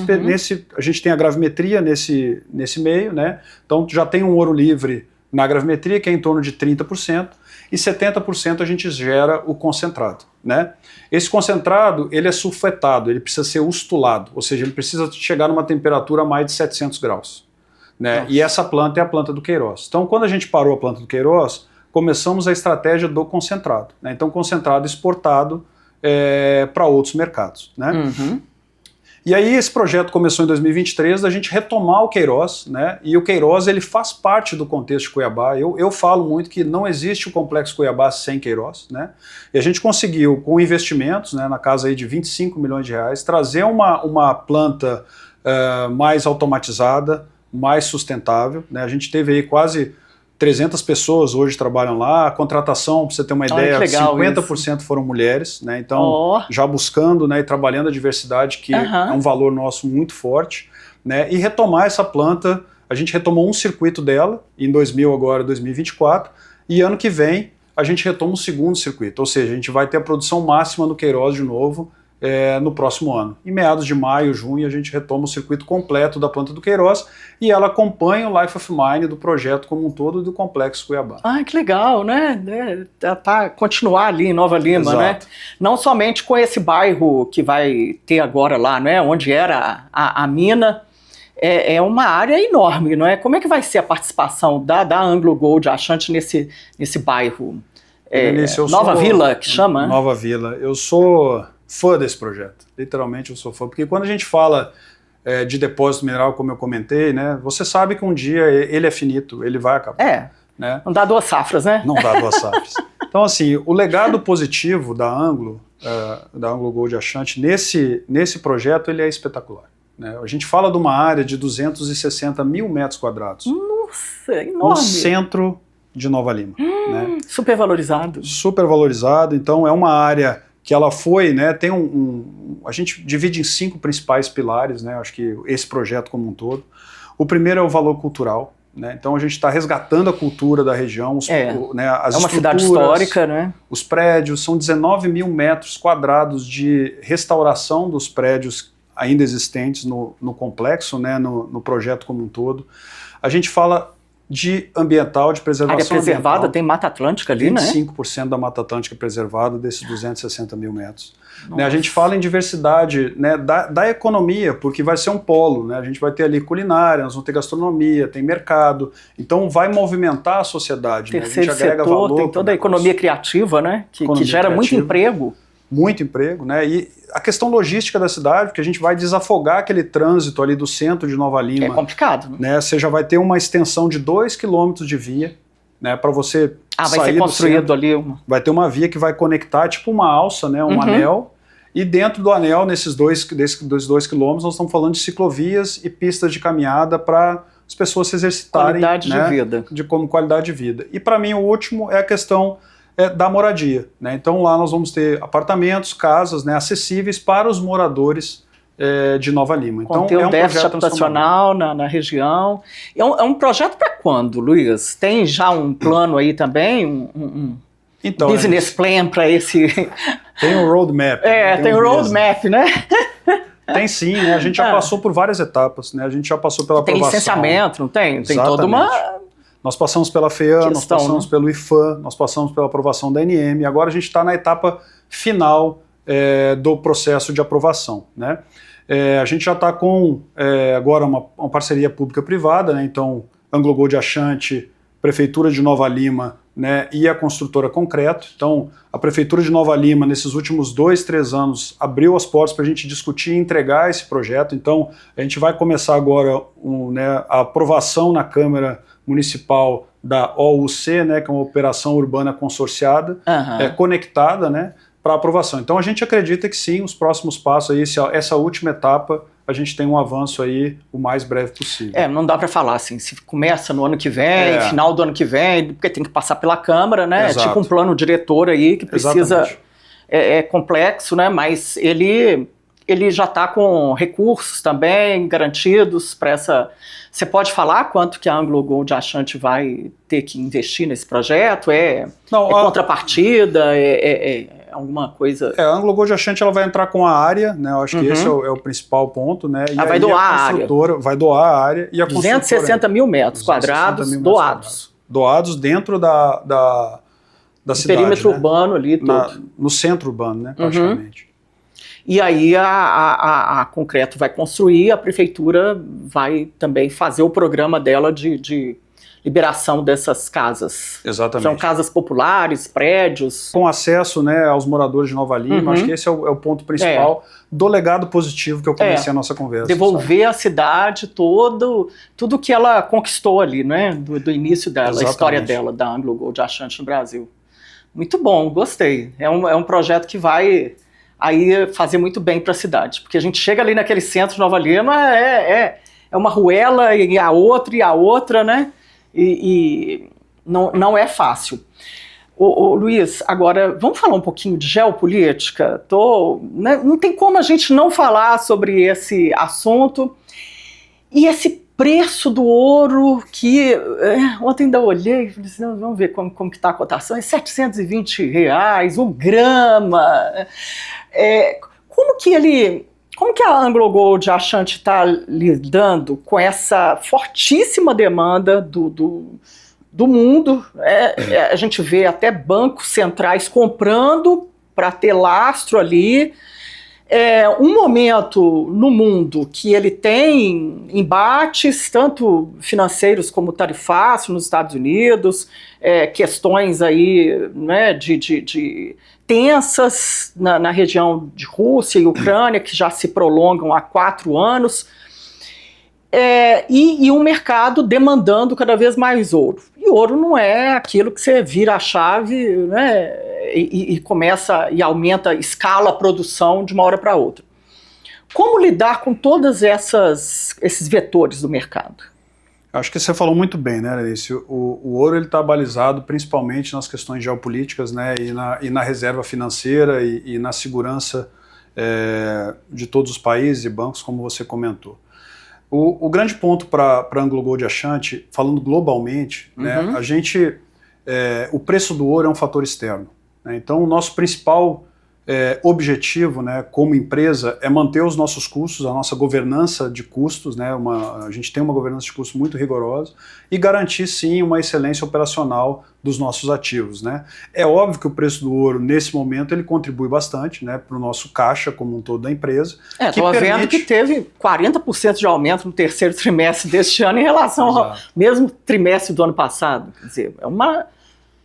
gente tem a gravimetria nesse meio, né? Então já tem um ouro livre na gravimetria, que é em torno de 30%, e 70% a gente gera o concentrado, né? Esse concentrado, ele é sulfetado, ele precisa ser ustulado, ou seja, ele precisa chegar numa temperatura a mais de 700 graus. né? E essa planta é a planta do Queiroz. Então, quando a gente parou a planta do Queiroz, começamos a estratégia do concentrado, né? Então, concentrado exportado para outros mercados, né? E aí esse projeto começou em 2023, da gente retomar o Queiroz, né? E o Queiroz, ele faz parte do contexto de Cuiabá. Eu falo muito que não existe o Complexo Cuiabá sem Queiroz, né? E a gente conseguiu, com investimentos, né, na casa aí de 25 milhões de reais, trazer uma planta mais automatizada, mais sustentável, né? A gente teve aí quase 300 pessoas hoje trabalham lá, a contratação, para você ter uma ideia, 50% foram mulheres, né? Então, já buscando, né, e trabalhando a diversidade, que é um valor nosso muito forte, né? E retomar essa planta, a gente retomou um circuito dela, em 2024, e ano que vem a gente retoma um segundo circuito, ou seja, a gente vai ter a produção máxima no Queiroz de novo, no próximo ano. Em meados de maio, junho, a gente retoma o circuito completo da planta do Queiroz e ela acompanha o Life of Mine do projeto como um todo do Complexo Cuiabá. Ah, que legal, né? Continuar ali em Nova Lima, exato, né? Não somente com esse bairro que vai ter agora lá, né? Onde era a mina, é uma área enorme, não é? Como é que vai ser a participação da AngloGold Ashanti nesse bairro? Nova Vila, que chama? Nova Vila. Eu sou fã desse projeto, literalmente eu sou fã, porque quando a gente fala de depósito mineral, como eu comentei, né, você sabe que um dia ele é finito, ele vai acabar. Né? Não dá 2 safras, né? Não dá 2 safras. Então, assim, o legado positivo da AngloGold Ashanti nesse projeto, ele é espetacular. Né? A gente fala de uma área de 260 mil metros quadrados. Nossa, enorme! No centro de Nova Lima. Né? Super valorizado. Super valorizado, então é uma área que ela foi, né, tem a gente divide em 5 principais pilares, né, acho que esse projeto como um todo. O primeiro é o valor cultural, né, então a gente está resgatando a cultura da região, né, as uma cidade histórica, né? Os prédios, são 19 mil metros quadrados de restauração dos prédios ainda existentes no complexo, né, no projeto como um todo. A gente fala de ambiental, de preservação área preservada, ambiental. Tem Mata Atlântica ali, 25% né? da Mata Atlântica preservada, desses 260 mil metros. Né, a gente fala em diversidade, né, da economia, porque vai ser um polo, né, a gente vai ter ali culinária, nós vamos ter gastronomia, tem mercado, então vai movimentar a sociedade. Terceiro né, a gente agrega setor, valor, tem toda a economia criativa, né, que gera muito emprego. Muito emprego, né? E a questão logística da cidade, porque a gente vai desafogar aquele trânsito ali do centro de Nova Lima. É complicado, né? Você já vai ter uma extensão de 2 quilômetros de via, né? Para você vai ser construído ali. Vai ter uma via que vai conectar, tipo uma alça, né? Um anel. E dentro do anel, nesses 2 quilômetros, nós estamos falando de ciclovias e pistas de caminhada para as pessoas se exercitarem. Qualidade de vida. Como qualidade de vida. E para mim o último é a questão da moradia, né? Então lá nós vamos ter apartamentos, casas, né, acessíveis para os moradores de Nova Lima. Então tem um déficit habitacional na região. É um projeto para quando, Luiz? Tem já um plano aí também, então, business plan para esse... Tem um roadmap. Tem um roadmap, né? Tem sim, né? A gente já passou por várias etapas, né? A gente já passou pela aprovação. Tem licenciamento, não tem? Tem toda uma... Nós passamos pela FEAM, nós passamos pelo IFAM, nós passamos pela aprovação da ANM, agora a gente está na etapa final do processo de aprovação. Né? A gente já está com agora uma parceria pública-privada, né? Então AngloGold Ashanti, Prefeitura de Nova Lima, né, e a construtora Concreto. Então a Prefeitura de Nova Lima, nesses últimos 2, 3 anos, abriu as portas para a gente discutir e entregar esse projeto. Então a gente vai começar agora a aprovação na Câmara Municipal da OUC, né, que é uma operação urbana consorciada, conectada, né, para aprovação. Então a gente acredita que sim, os próximos passos, aí, essa última etapa, a gente tem um avanço aí o mais breve possível. Não dá para falar assim, se começa no ano que vem, final do ano que vem, porque tem que passar pela Câmara, né? Exato. É tipo um plano diretor aí que precisa... É complexo, né? Mas ele já está com recursos também garantidos para essa... Você pode falar quanto que a AngloGold Ashanti vai ter que investir nesse projeto? Contrapartida? Alguma coisa? A AngloGold Ashanti ela vai entrar com a área, né? Eu acho que esse é o principal ponto, né? Vai doar a área. Vai doar a área. E a 260 mil metros quadrados doados. Doados dentro da cidade. Perímetro urbano ali, todo. No centro urbano, né? Praticamente. e aí a Concreto vai construir, a prefeitura vai também fazer o programa dela de liberação dessas casas. Exatamente. São casas populares, prédios. Com acesso, né, aos moradores de Nova Lima, acho que esse é o ponto principal do legado positivo que eu comecei a nossa conversa. Devolver à cidade tudo que ela conquistou ali, né, do início dela, a história dela, da Anglo Gold Ashanti no Brasil. Muito bom, gostei. É um projeto que vai aí fazer muito bem para a cidade, porque a gente chega ali naquele centro de Nova Lima, é uma ruela e a outra, né? E não é fácil. Ô, Luiz, agora vamos falar um pouquinho de geopolítica? Né, não tem como a gente não falar sobre esse assunto e esse preço do ouro que ontem ainda olhei e falei assim, vamos ver como que está a cotação, é R$720 o grama. Como que a Anglo Gold Ashanti está lidando com essa fortíssima demanda do mundo? A gente vê até bancos centrais comprando para ter lastro ali. Um momento no mundo que ele tem embates, tanto financeiros como tarifários nos Estados Unidos, questões aí, né, de tensas na região de Rússia e Ucrânia, que já se prolongam há 4 anos, e um mercado demandando cada vez mais ouro. E ouro não é aquilo que você vira a chave, né, e começa e aumenta, escala a produção de uma hora para outra. Como lidar com todos esses vetores do mercado? Acho que você falou muito bem, né, Alice? O ouro está balizado principalmente nas questões geopolíticas, né, e na reserva financeira e na segurança de todos os países e bancos, como você comentou. O grande ponto para a Anglo Gold Ashanti, falando globalmente, né, o preço do ouro é um fator externo. Né, então, o nosso principal objetivo, né, como empresa, é manter os nossos custos, a nossa governança de custos, né, a gente tem uma governança de custos muito rigorosa, e garantir, sim, uma excelência operacional dos nossos ativos. Né. É óbvio que o preço do ouro, nesse momento, ele contribui bastante, né, para o nosso caixa como um todo da empresa. Estou vendo que teve 40% de aumento no terceiro trimestre deste ano em relação ao mesmo trimestre do ano passado. Quer dizer, é uma...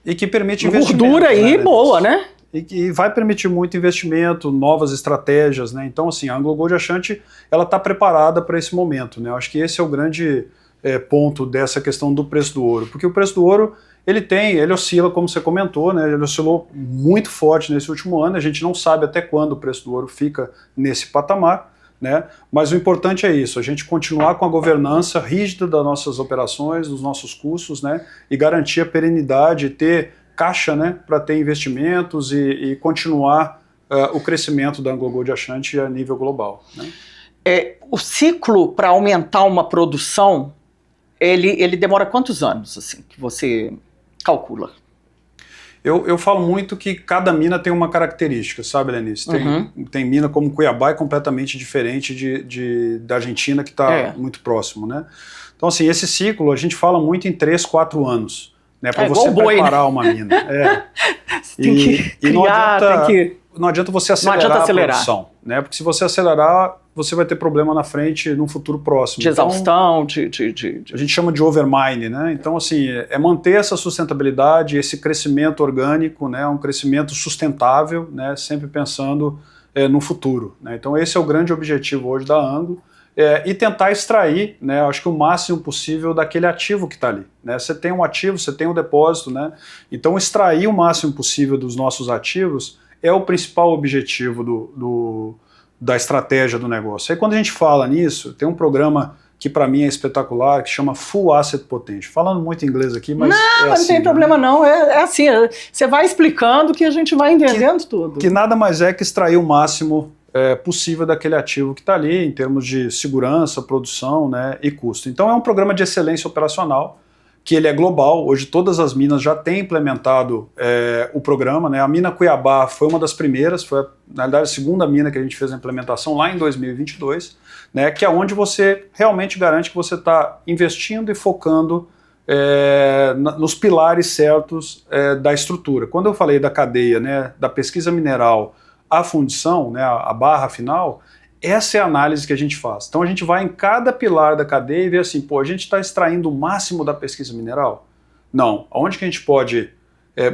E que permite investimento. Gordura aí, né, boa, né? E que vai permitir muito investimento, novas estratégias, né? Então, assim, a Anglo Gold Ashanti, ela está preparada para esse momento, né? Eu acho que esse é o grande ponto dessa questão do preço do ouro, porque o preço do ouro, ele oscila, como você comentou, né? Ele oscilou muito forte nesse último ano, a gente não sabe até quando o preço do ouro fica nesse patamar, né? Mas o importante é isso, a gente continuar com a governança rígida das nossas operações, dos nossos custos, né? E garantir a perenidade, ter caixa, né, para ter investimentos e continuar o crescimento da Anglo Gold Ashanti a nível global. Né? O ciclo para aumentar uma produção, ele demora quantos anos, assim, que você calcula? Eu falo muito que cada mina tem uma característica, sabe, Lenice? Tem mina como Cuiabá, é completamente diferente da Argentina, que está muito próximo, né? Então, assim, esse ciclo a gente fala muito em 3, 4 anos. Né, para você preparar uma mina. Tem que criar, não adianta você acelerar a produção. Né, porque se você acelerar, você vai ter problema na frente, no futuro próximo. De exaustão, A gente chama de overmine, né? Então, assim, é manter essa sustentabilidade, esse crescimento orgânico, né, um crescimento sustentável, né, sempre pensando no futuro. Né? Então, esse é o grande objetivo hoje da Anglo. E tentar extrair, né, acho que o máximo possível daquele ativo que está ali. Né? Você tem um ativo, você tem um depósito, né? Então extrair o máximo possível dos nossos ativos é o principal objetivo da estratégia do negócio. Aí quando a gente fala nisso, tem um programa que para mim é espetacular, que chama Full Asset Potential. Falando muito inglês aqui, mas não tem problema não, é assim, você vai explicando que a gente vai entendendo tudo. Que nada mais é que extrair o máximo possível daquele ativo que está ali, em termos de segurança, produção, né, e custo. Então é um programa de excelência operacional, que ele é global. Hoje todas as minas já têm implementado o programa. Né? A mina Cuiabá foi uma das primeiras, foi na verdade a segunda mina que a gente fez a implementação lá em 2022, né, que é onde você realmente garante que você está investindo e focando nos pilares certos da estrutura. Quando eu falei da cadeia, né, da pesquisa mineral, a fundição, né, a barra final, essa é a análise que a gente faz. Então a gente vai em cada pilar da cadeia e vê assim, pô, a gente está extraindo o máximo da pesquisa mineral? Não. Aonde que a gente pode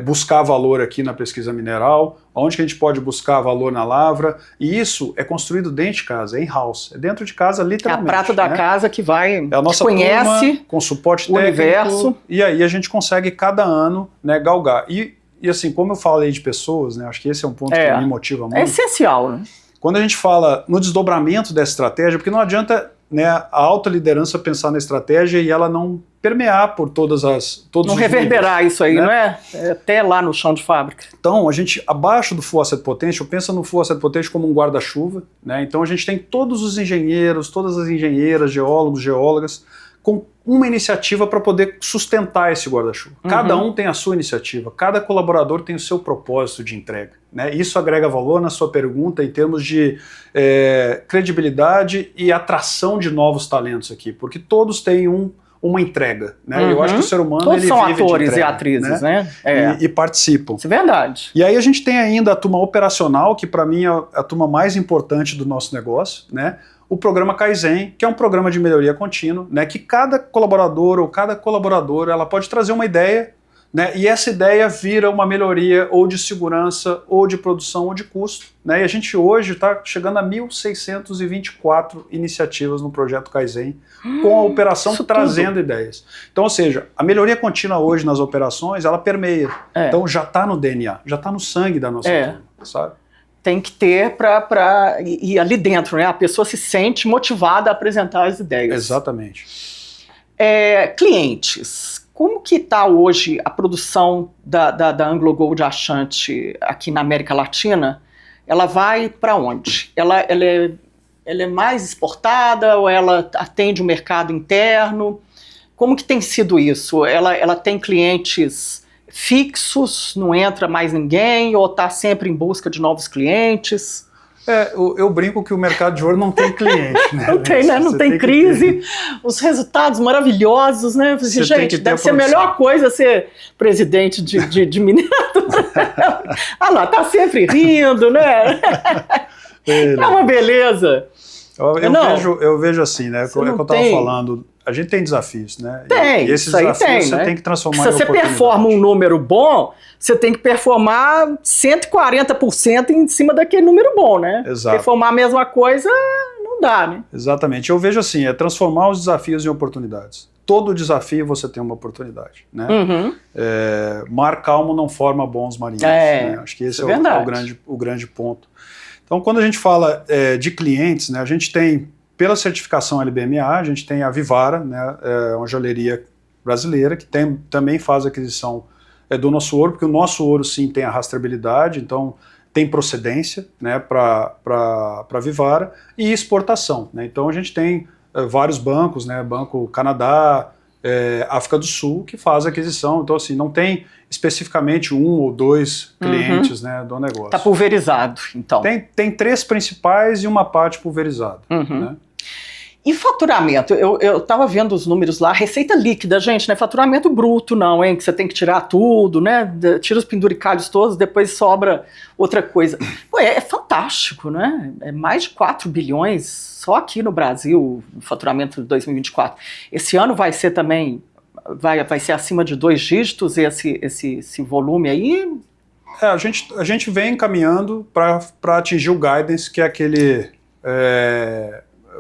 buscar valor aqui na pesquisa mineral? Aonde que a gente pode buscar valor na lavra? E isso é construído dentro de casa, é in-house, é dentro de casa literalmente. É a prata da casa que vai, é a nossa conhece turma, com suporte o técnico, universo. E aí a gente consegue cada ano, né, galgar. E assim, como eu falei de pessoas, né, acho que esse é um ponto que me motiva muito. É essencial, né? Quando a gente fala no desdobramento dessa estratégia, porque não adianta, né, a alta liderança pensar na estratégia e ela não permear por todos não os reverberar níveis, isso aí, né? não é? É até lá no chão de fábrica. Então, a gente, abaixo do Full Asset Potential, pensa no Full Asset Potential como um guarda-chuva, né? Então a gente tem todos os engenheiros, todas as engenheiras, geólogos, geólogas, com uma iniciativa para poder sustentar esse guarda-chuva. Cada um tem a sua iniciativa, cada colaborador tem o seu propósito de entrega, né? Isso agrega valor na sua pergunta em termos de credibilidade e atração de novos talentos aqui, porque todos têm uma entrega, né? Eu acho que o ser humano, todos ele são vive atores de entrega, e atrizes, né? E participam. Isso é verdade. E aí a gente tem ainda a turma operacional, que para mim é a turma mais importante do nosso negócio, né? O programa Kaizen, que é um programa de melhoria contínua, né? Que cada colaborador ou cada colaboradora, ela pode trazer uma ideia, né? E essa ideia vira uma melhoria ou de segurança, ou de produção, ou de custo, né? E a gente hoje está chegando a 1.624 iniciativas no projeto Kaizen, com a operação trazendo ideias. Então, ou seja, a melhoria contínua hoje nas operações, ela permeia. Então já está no DNA, já está no sangue da nossa turma, sabe? Tem que ter e ali dentro, né? A pessoa se sente motivada a apresentar as ideias. Exatamente. Clientes. Como que está hoje a produção da AngloGold Ashanti aqui na América Latina? Ela vai para onde? Ela é mais exportada ou ela atende o mercado interno? Como que tem sido isso? Ela tem clientes fixos, não entra mais ninguém, ou está sempre em busca de novos clientes? Eu brinco que o mercado de ouro não tem cliente, né? Não tem, né? Não tem crise, os resultados maravilhosos, né? Gente, deve ser a melhor coisa ser presidente de Mineiro. Ah lá, tá sempre rindo, né? É uma beleza. Eu vejo assim, né? É o que eu estava falando. A gente tem desafios, né? Tem, e esses desafios você tem que transformar em oportunidade. Se você performa um número bom, você tem que performar 140% em cima daquele número bom, né? Exato. Performar a mesma coisa não dá, né? Exatamente. Eu vejo assim, é transformar os desafios em oportunidades. Todo desafio você tem uma oportunidade, né? Mar calmo não forma bons marinheiros. Né? Acho que esse é o grande ponto. Então, quando a gente fala de clientes, né, a gente tem, pela certificação LBMA, a gente tem a Vivara, né, uma joalheria brasileira, que também faz aquisição do nosso ouro, porque o nosso ouro, sim, tem a rastreabilidade, então tem procedência, né, para Vivara, e exportação. Né? Então, a gente tem vários bancos, né, Banco Canadá, África do Sul, que faz a aquisição. Então, assim, não tem especificamente um ou dois clientes, né, do negócio. Está pulverizado, então. Tem 3 principais e uma parte pulverizada. Né? E faturamento? Eu estava vendo os números lá, receita líquida, gente, não é faturamento bruto não, hein, que você tem que tirar tudo, né, tira os penduricalhos todos, depois sobra outra coisa. Pô, é fantástico, né, é mais de 4 bilhões só aqui no Brasil, o faturamento de 2024. Esse ano vai ser também, vai ser acima de 2 dígitos esse volume aí? A gente vem caminhando para atingir o guidance, que é aquele...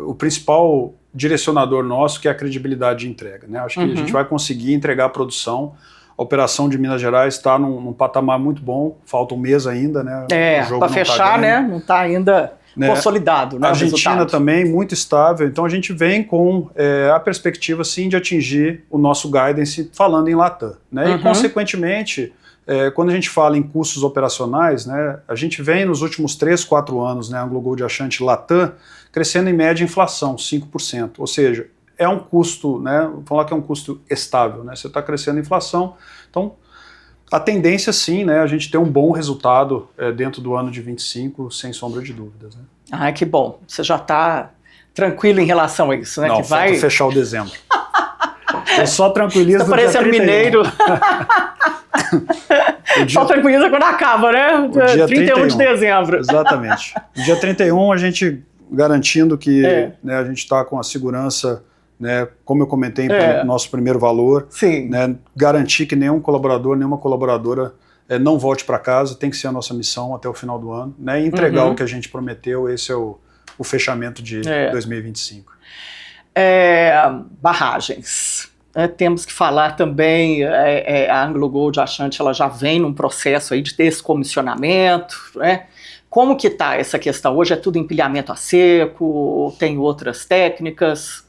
o principal direcionador nosso, que é a credibilidade de entrega. Né? Acho que a gente vai conseguir entregar a produção. A operação de Minas Gerais está num patamar muito bom, falta um mês ainda. Né? Para fechar, né? Não está ainda consolidado. Né? A Argentina também, muito estável. Então a gente vem com a perspectiva, sim, de atingir o nosso guidance falando em Latam. Né? E, consequentemente, quando a gente fala em custos operacionais, né, a gente vem nos últimos 3, 4 anos, né, AngloGold Ashanti Latam, crescendo em média inflação, 5%. Ou seja, é um custo, né, vamos falar que é um custo estável, né, você está crescendo a inflação. Então, a tendência, sim, né, a gente ter um bom resultado dentro do ano de 25, sem sombra de dúvidas. Né. Ah, que bom. Você já está tranquilo em relação a isso, né? Não, que vai fechar o dezembro. Eu só tranquilizo. Está parecendo mineiro. Só tranquiliza quando acaba, né? Dia 31 de dezembro. Exatamente. No dia 31, a gente garantindo que né, a gente está com a segurança, né, como eu comentei em nosso primeiro valor, né, garantir que nenhum colaborador, nenhuma colaboradora não volte para casa, tem que ser a nossa missão até o final do ano, né, e entregar o que a gente prometeu. Esse é o fechamento de 2025. Barragens. Temos que falar também, a AngloGold Ashanti, ela já vem num processo aí de descomissionamento, né? Como que está essa questão? Hoje é tudo empilhamento a seco, ou tem outras técnicas?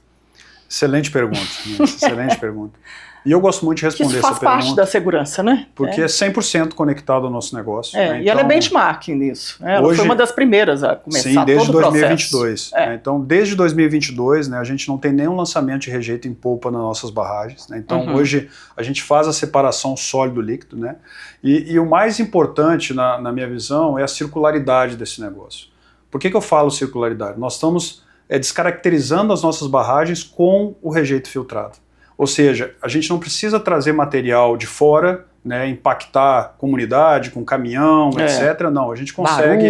Excelente pergunta, excelente pergunta. E eu gosto muito de responder essa pergunta. Isso faz parte da segurança, né? Porque é 100% conectado ao nosso negócio. Né? E ela é benchmarking nisso. Ela hoje, foi uma das primeiras a começar todo o processo. Sim, desde 2022. Né? Então, desde 2022, né, a gente não tem nenhum lançamento de rejeito em polpa nas nossas barragens. Né? Então, hoje, a gente faz a separação sólido-líquido. Né? E o mais importante, na minha visão, é a circularidade desse negócio. Por que eu falo circularidade? Nós estamos descaracterizando as nossas barragens com o rejeito filtrado. Ou seja, a gente não precisa trazer material de fora, né, impactar a comunidade com caminhão, etc. Não, a gente consegue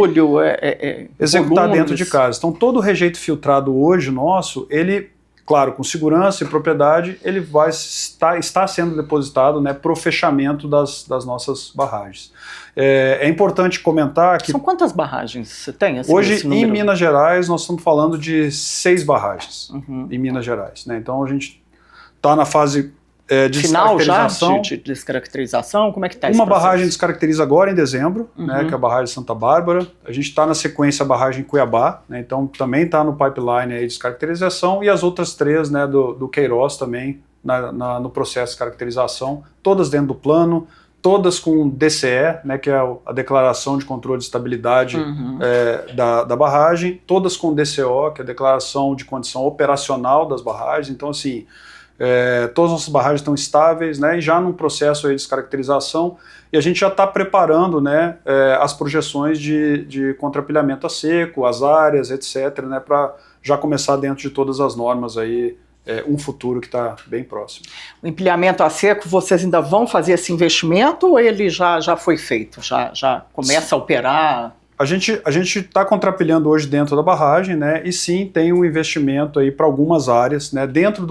executar dentro de casa. Então, todo o rejeito filtrado hoje nosso, ele, claro, com segurança e propriedade, ele vai está sendo depositado, né, para o fechamento das nossas barragens. É importante comentar que... São quantas barragens você tem? Assim, hoje, em Minas Gerais, nós estamos falando de 6 barragens em Minas Gerais. Né? Então, a gente está na fase de final descaracterização. Já de descaracterização? Como é que está esse Uma processo? barragem descaracteriza agora em dezembro, né, que é a barragem Santa Bárbara. A gente está na sequência a barragem Cuiabá, né, então também está no pipeline aí de descaracterização, e as outras 3, né, do Queiroz também no processo de caracterização, todas dentro do plano, todas com DCE, né, que é a Declaração de Controle de Estabilidade da barragem, todas com DCO, que é a Declaração de Condição Operacional das barragens. Então, assim, todas as nossas barragens estão estáveis, né, e já num processo aí de descaracterização, e a gente já está preparando, né, as projeções de contrapilhamento a seco, as áreas, etc., né, para já começar dentro de todas as normas aí, um futuro que está bem próximo. O empilhamento a seco, vocês ainda vão fazer esse investimento ou ele já foi feito, já começa a operar? A gente está contrapilhando hoje dentro da barragem, né, e sim tem um investimento aí para algumas áreas, né, dentro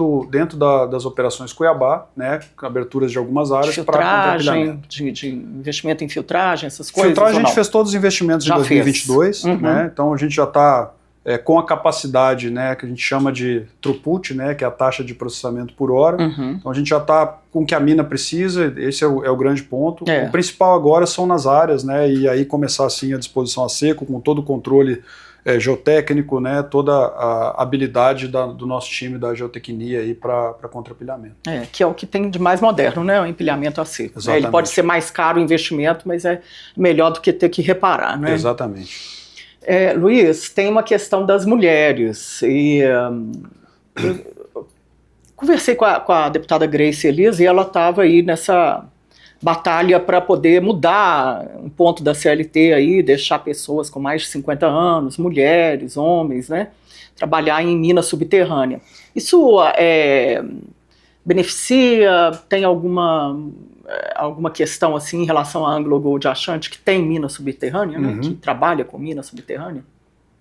das operações Cuiabá, né, com aberturas de algumas áreas para contrapilhamento. De investimento em filtragem, essas coisas? Filtragem a gente fez todos os investimentos em 2022, né, então a gente já está com a capacidade, né, que a gente chama de throughput, né, que é a taxa de processamento por hora. Então a gente já está com o que a mina precisa, esse é o grande ponto. O principal agora são nas áreas, né, e aí começar assim a disposição a seco, com todo o controle geotécnico, né, toda a habilidade do nosso time da geotecnia aí para contrapilhamento. Que é o que tem de mais moderno, né, o empilhamento a seco. Exatamente. Ele pode ser mais caro o investimento, mas é melhor do que ter que reparar, né? Exatamente. Luiz, tem uma questão das mulheres, e eu conversei com a deputada Grace Elise, e ela estava aí nessa batalha para poder mudar um ponto da CLT aí, deixar pessoas com mais de 50 anos, mulheres, homens, né, trabalhar em mina subterrânea. Isso beneficia? Tem alguma questão assim em relação à AngloGold Ashanti, que tem mina subterrânea, né, que trabalha com mina subterrânea?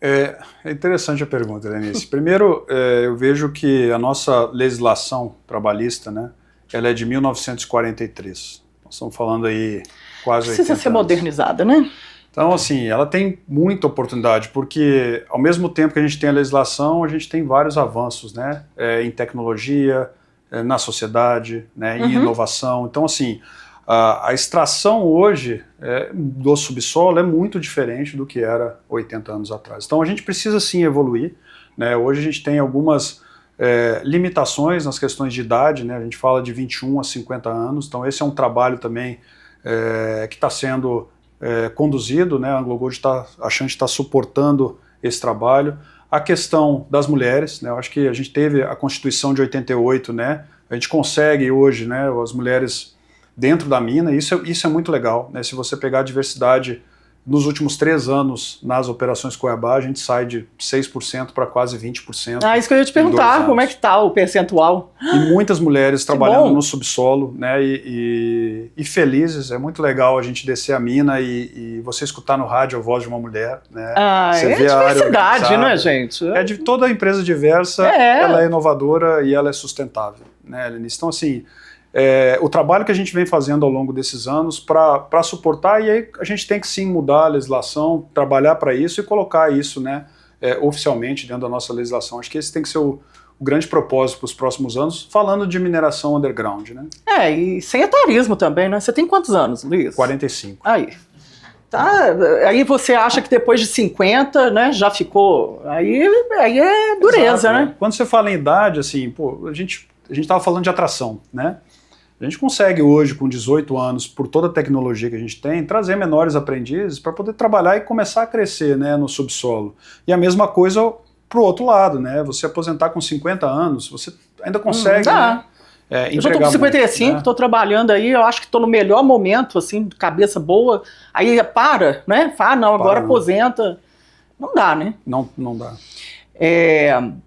É interessante a pergunta, Denise. Primeiro, eu vejo que a nossa legislação trabalhista, né, ela é de 1943. Nós estamos falando aí quase 80 anos. Precisa ser modernizada, né? Então, assim, ela tem muita oportunidade, porque ao mesmo tempo que a gente tem a legislação, a gente tem vários avanços, né, em tecnologia, na sociedade, né, em inovação. Então, assim, a extração hoje do subsolo é muito diferente do que era 80 anos atrás. Então, a gente precisa, sim, evoluir, né? Hoje a gente tem algumas limitações nas questões de idade, né? A gente fala de 21 a 50 anos, então esse é um trabalho também que está sendo conduzido, né? A AngloGold Ashanti está suportando esse trabalho. A questão das mulheres, né, eu acho que a gente teve a Constituição de 88, né, a gente consegue hoje, né, as mulheres dentro da mina, isso é muito legal, né, se você pegar a diversidade nos últimos 3 anos, nas operações Cuiabá, a gente sai de 6% para quase 20%. Isso que eu ia te perguntar, como é que está o percentual? E muitas mulheres trabalhando no subsolo, né, e felizes. É muito legal a gente descer a mina e você escutar no rádio a voz de uma mulher. Né? Você vê a diversidade, né, gente? De toda a empresa diversa, ela é inovadora e ela é sustentável. Né, Lenice? Então, assim, o trabalho que a gente vem fazendo ao longo desses anos para suportar, e aí a gente tem que sim mudar a legislação, trabalhar para isso e colocar isso, né, oficialmente dentro da nossa legislação. Acho que esse tem que ser o grande propósito para os próximos anos, falando de mineração underground. Né? E sem etarismo também, né? Você tem quantos anos, Luiz? 45. Aí você acha que depois de 50, né, já ficou... Aí é dureza, Exato, né? Quando você fala em idade, assim, a gente estava falando de atração, né? A gente consegue hoje, com 18 anos, por toda a tecnologia que a gente tem, trazer menores aprendizes para poder trabalhar e começar a crescer, né, no subsolo. E a mesma coisa para o outro lado, né? Você aposentar com 50 anos, você ainda consegue... né, eu já estou com 55, estou trabalhando aí, eu acho que estou no melhor momento, assim, cabeça boa. Aí para, né? Agora aposenta. Não dá, né? Não dá.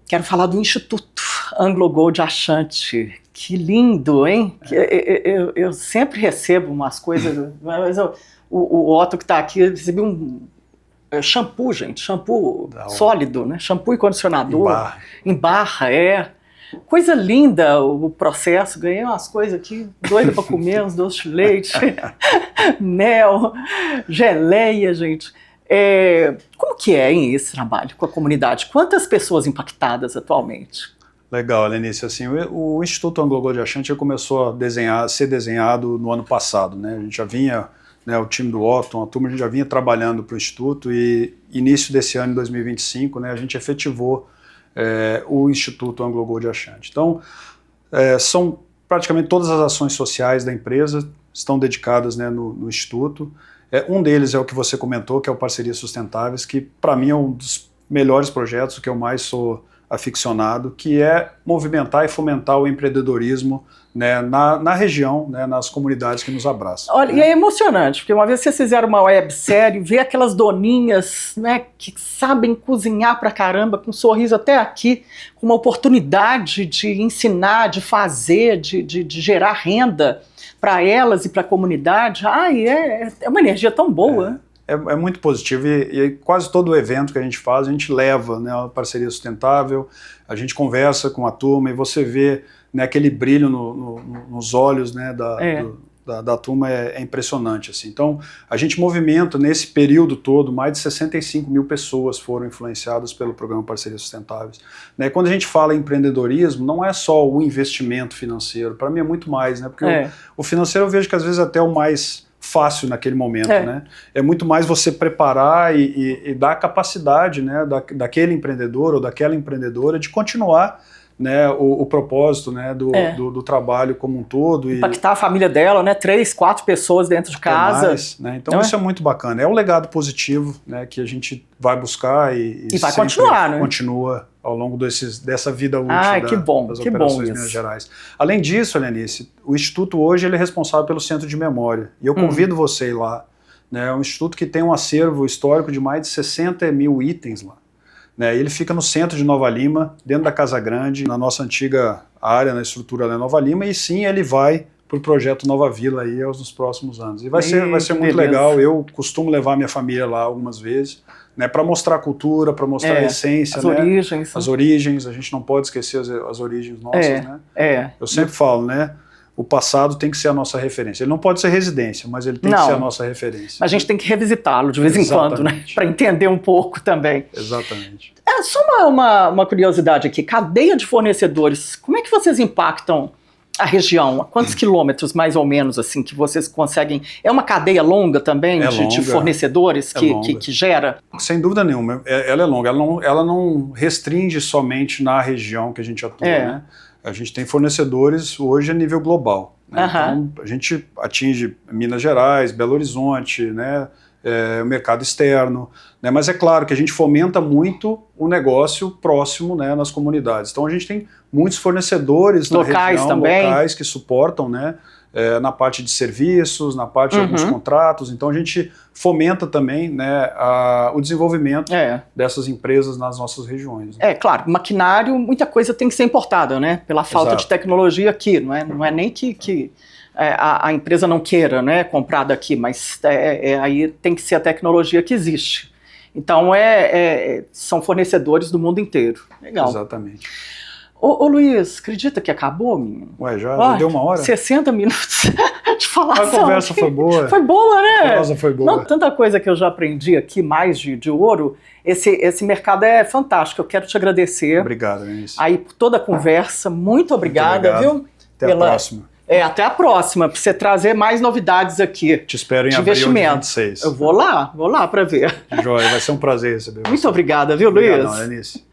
Quero falar do Instituto AngloGold Ashanti. Que lindo, hein? Eu sempre recebo umas coisas, mas o Otto que está aqui, eu recebi um shampoo, gente, shampoo sólido, né? Shampoo e condicionador. Em barra, Coisa linda o processo, ganhei umas coisas aqui, doida para comer, uns doces de leite, mel, geleia, gente. Como que hein, esse trabalho com a comunidade? Quantas pessoas impactadas atualmente? Legal, Lenice. Assim, o Instituto AngloGold Ashanti começou a ser desenhado no ano passado. Né? A gente já vinha, né, o time do Otton, a turma, a gente já vinha trabalhando para o Instituto e início desse ano, em 2025, né, a gente efetivou o Instituto AngloGold Ashanti. Então, são praticamente todas as ações sociais da empresa estão dedicadas, né, no Instituto. Um deles é o que você comentou, que é o Parcerias Sustentáveis, que para mim é um dos melhores projetos, que eu mais sou aficionado, que é movimentar e fomentar o empreendedorismo, né, na região, né, nas comunidades que nos abraçam. Olha, né? E é emocionante, porque uma vez vocês fizeram uma websérie, ver aquelas doninhas, né, que sabem cozinhar pra caramba, com um sorriso até aqui, com uma oportunidade de ensinar, de fazer, de gerar renda para elas e para a comunidade. É uma energia tão boa, né? É muito positivo e quase todo evento que a gente faz, a gente leva, né, a parceria sustentável, a gente conversa com a turma e você vê, né, aquele brilho nos olhos, né, da turma é impressionante. Assim. Então, a gente movimenta nesse período todo, mais de 65 mil pessoas foram influenciadas pelo programa Parcerias Sustentáveis. Né, quando a gente fala em empreendedorismo, não é só o investimento financeiro, para mim é muito mais, né, porque o financeiro eu vejo que às vezes até é o mais fácil naquele momento, né? É muito mais você preparar e dar a capacidade, né, daquele empreendedor ou daquela empreendedora de continuar, né, o propósito, né, do trabalho como um todo. Impactar a família dela, né? 3, 4 pessoas dentro de casa. Mais, né? Então isso é muito bacana. É um legado positivo, né, que a gente vai buscar e vai continuar, né? Continua ao longo dessa vida útil das operações Minas Gerais. Além disso, Lenice, o Instituto hoje ele é responsável pelo Centro de Memória. E eu convido você a ir lá. Né? É um instituto que tem um acervo histórico de mais de 60 mil itens lá. Né? Ele fica no centro de Nova Lima, dentro da Casa Grande, na nossa antiga área, na estrutura da Nova Lima, e sim, ele vai para o projeto Nova Vila aí nos próximos anos. E vai ser muito legal. Eu costumo levar minha família lá algumas vezes, né, para mostrar a cultura, para mostrar a essência, as origens. As origens, a gente não pode esquecer as origens nossas, né? Eu sempre falo, né? O passado tem que ser a nossa referência. Ele não pode ser residência, mas ele tem que ser a nossa referência. A gente tem que revisitá-lo de vez em quando, né? Para entender um pouco também. Exatamente. Só uma curiosidade aqui. Cadeia de fornecedores, como é que vocês impactam a região? A quantos quilômetros, mais ou menos, assim, que vocês conseguem... É uma cadeia longa também de fornecedores que gera? Sem dúvida nenhuma. Ela é longa. Ela não restringe somente na região que a gente atua, né? A gente tem fornecedores hoje a nível global. Né? Então, a gente atinge Minas Gerais, Belo Horizonte, né? O mercado externo. Né? Mas é claro que a gente fomenta muito o negócio próximo, né, nas comunidades. Então, a gente tem muitos fornecedores na região, locais que suportam, né, na parte de serviços, na parte de alguns contratos. Então a gente fomenta também, né, o desenvolvimento dessas empresas nas nossas regiões. Né? Claro, maquinário, muita coisa tem que ser importada, né? Pela falta de tecnologia aqui, não é nem que a empresa não queira, né, comprar daqui, mas aí tem que ser a tecnologia que existe. Então são fornecedores do mundo inteiro. Legal. Exatamente. Ô Luiz, acredita que acabou, menino? Ué, já deu uma hora? 60 minutos de falação. A conversa foi boa. Foi boa, né? A conversa foi boa. Não, tanta coisa que eu já aprendi aqui, mais de ouro. Esse mercado é fantástico. Eu quero te agradecer. Obrigado, Eunice. Aí, por toda a conversa. Muito obrigada, viu? Até a próxima. Até a próxima, para você trazer mais novidades aqui. Te espero em abril de 26. Eu vou lá para ver. Joia, vai ser um prazer receber você. Muito obrigada, viu, Luiz? Obrigado, Eunice.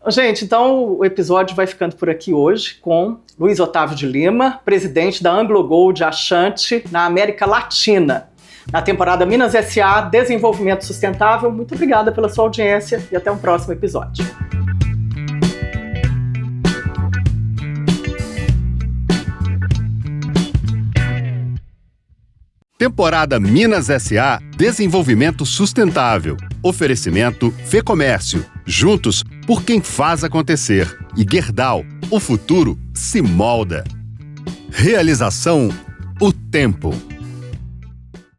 Gente, então o episódio vai ficando por aqui hoje com Luiz Otávio de Lima, presidente da AngloGold Ashanti na América Latina. Na temporada Minas S.A. Desenvolvimento Sustentável. Muito obrigada pela sua audiência e até um próximo episódio. Temporada Minas S.A. Desenvolvimento Sustentável. Oferecimento Fecomércio. Juntos por quem faz acontecer. E Gerdau, o futuro se molda. Realização O Tempo.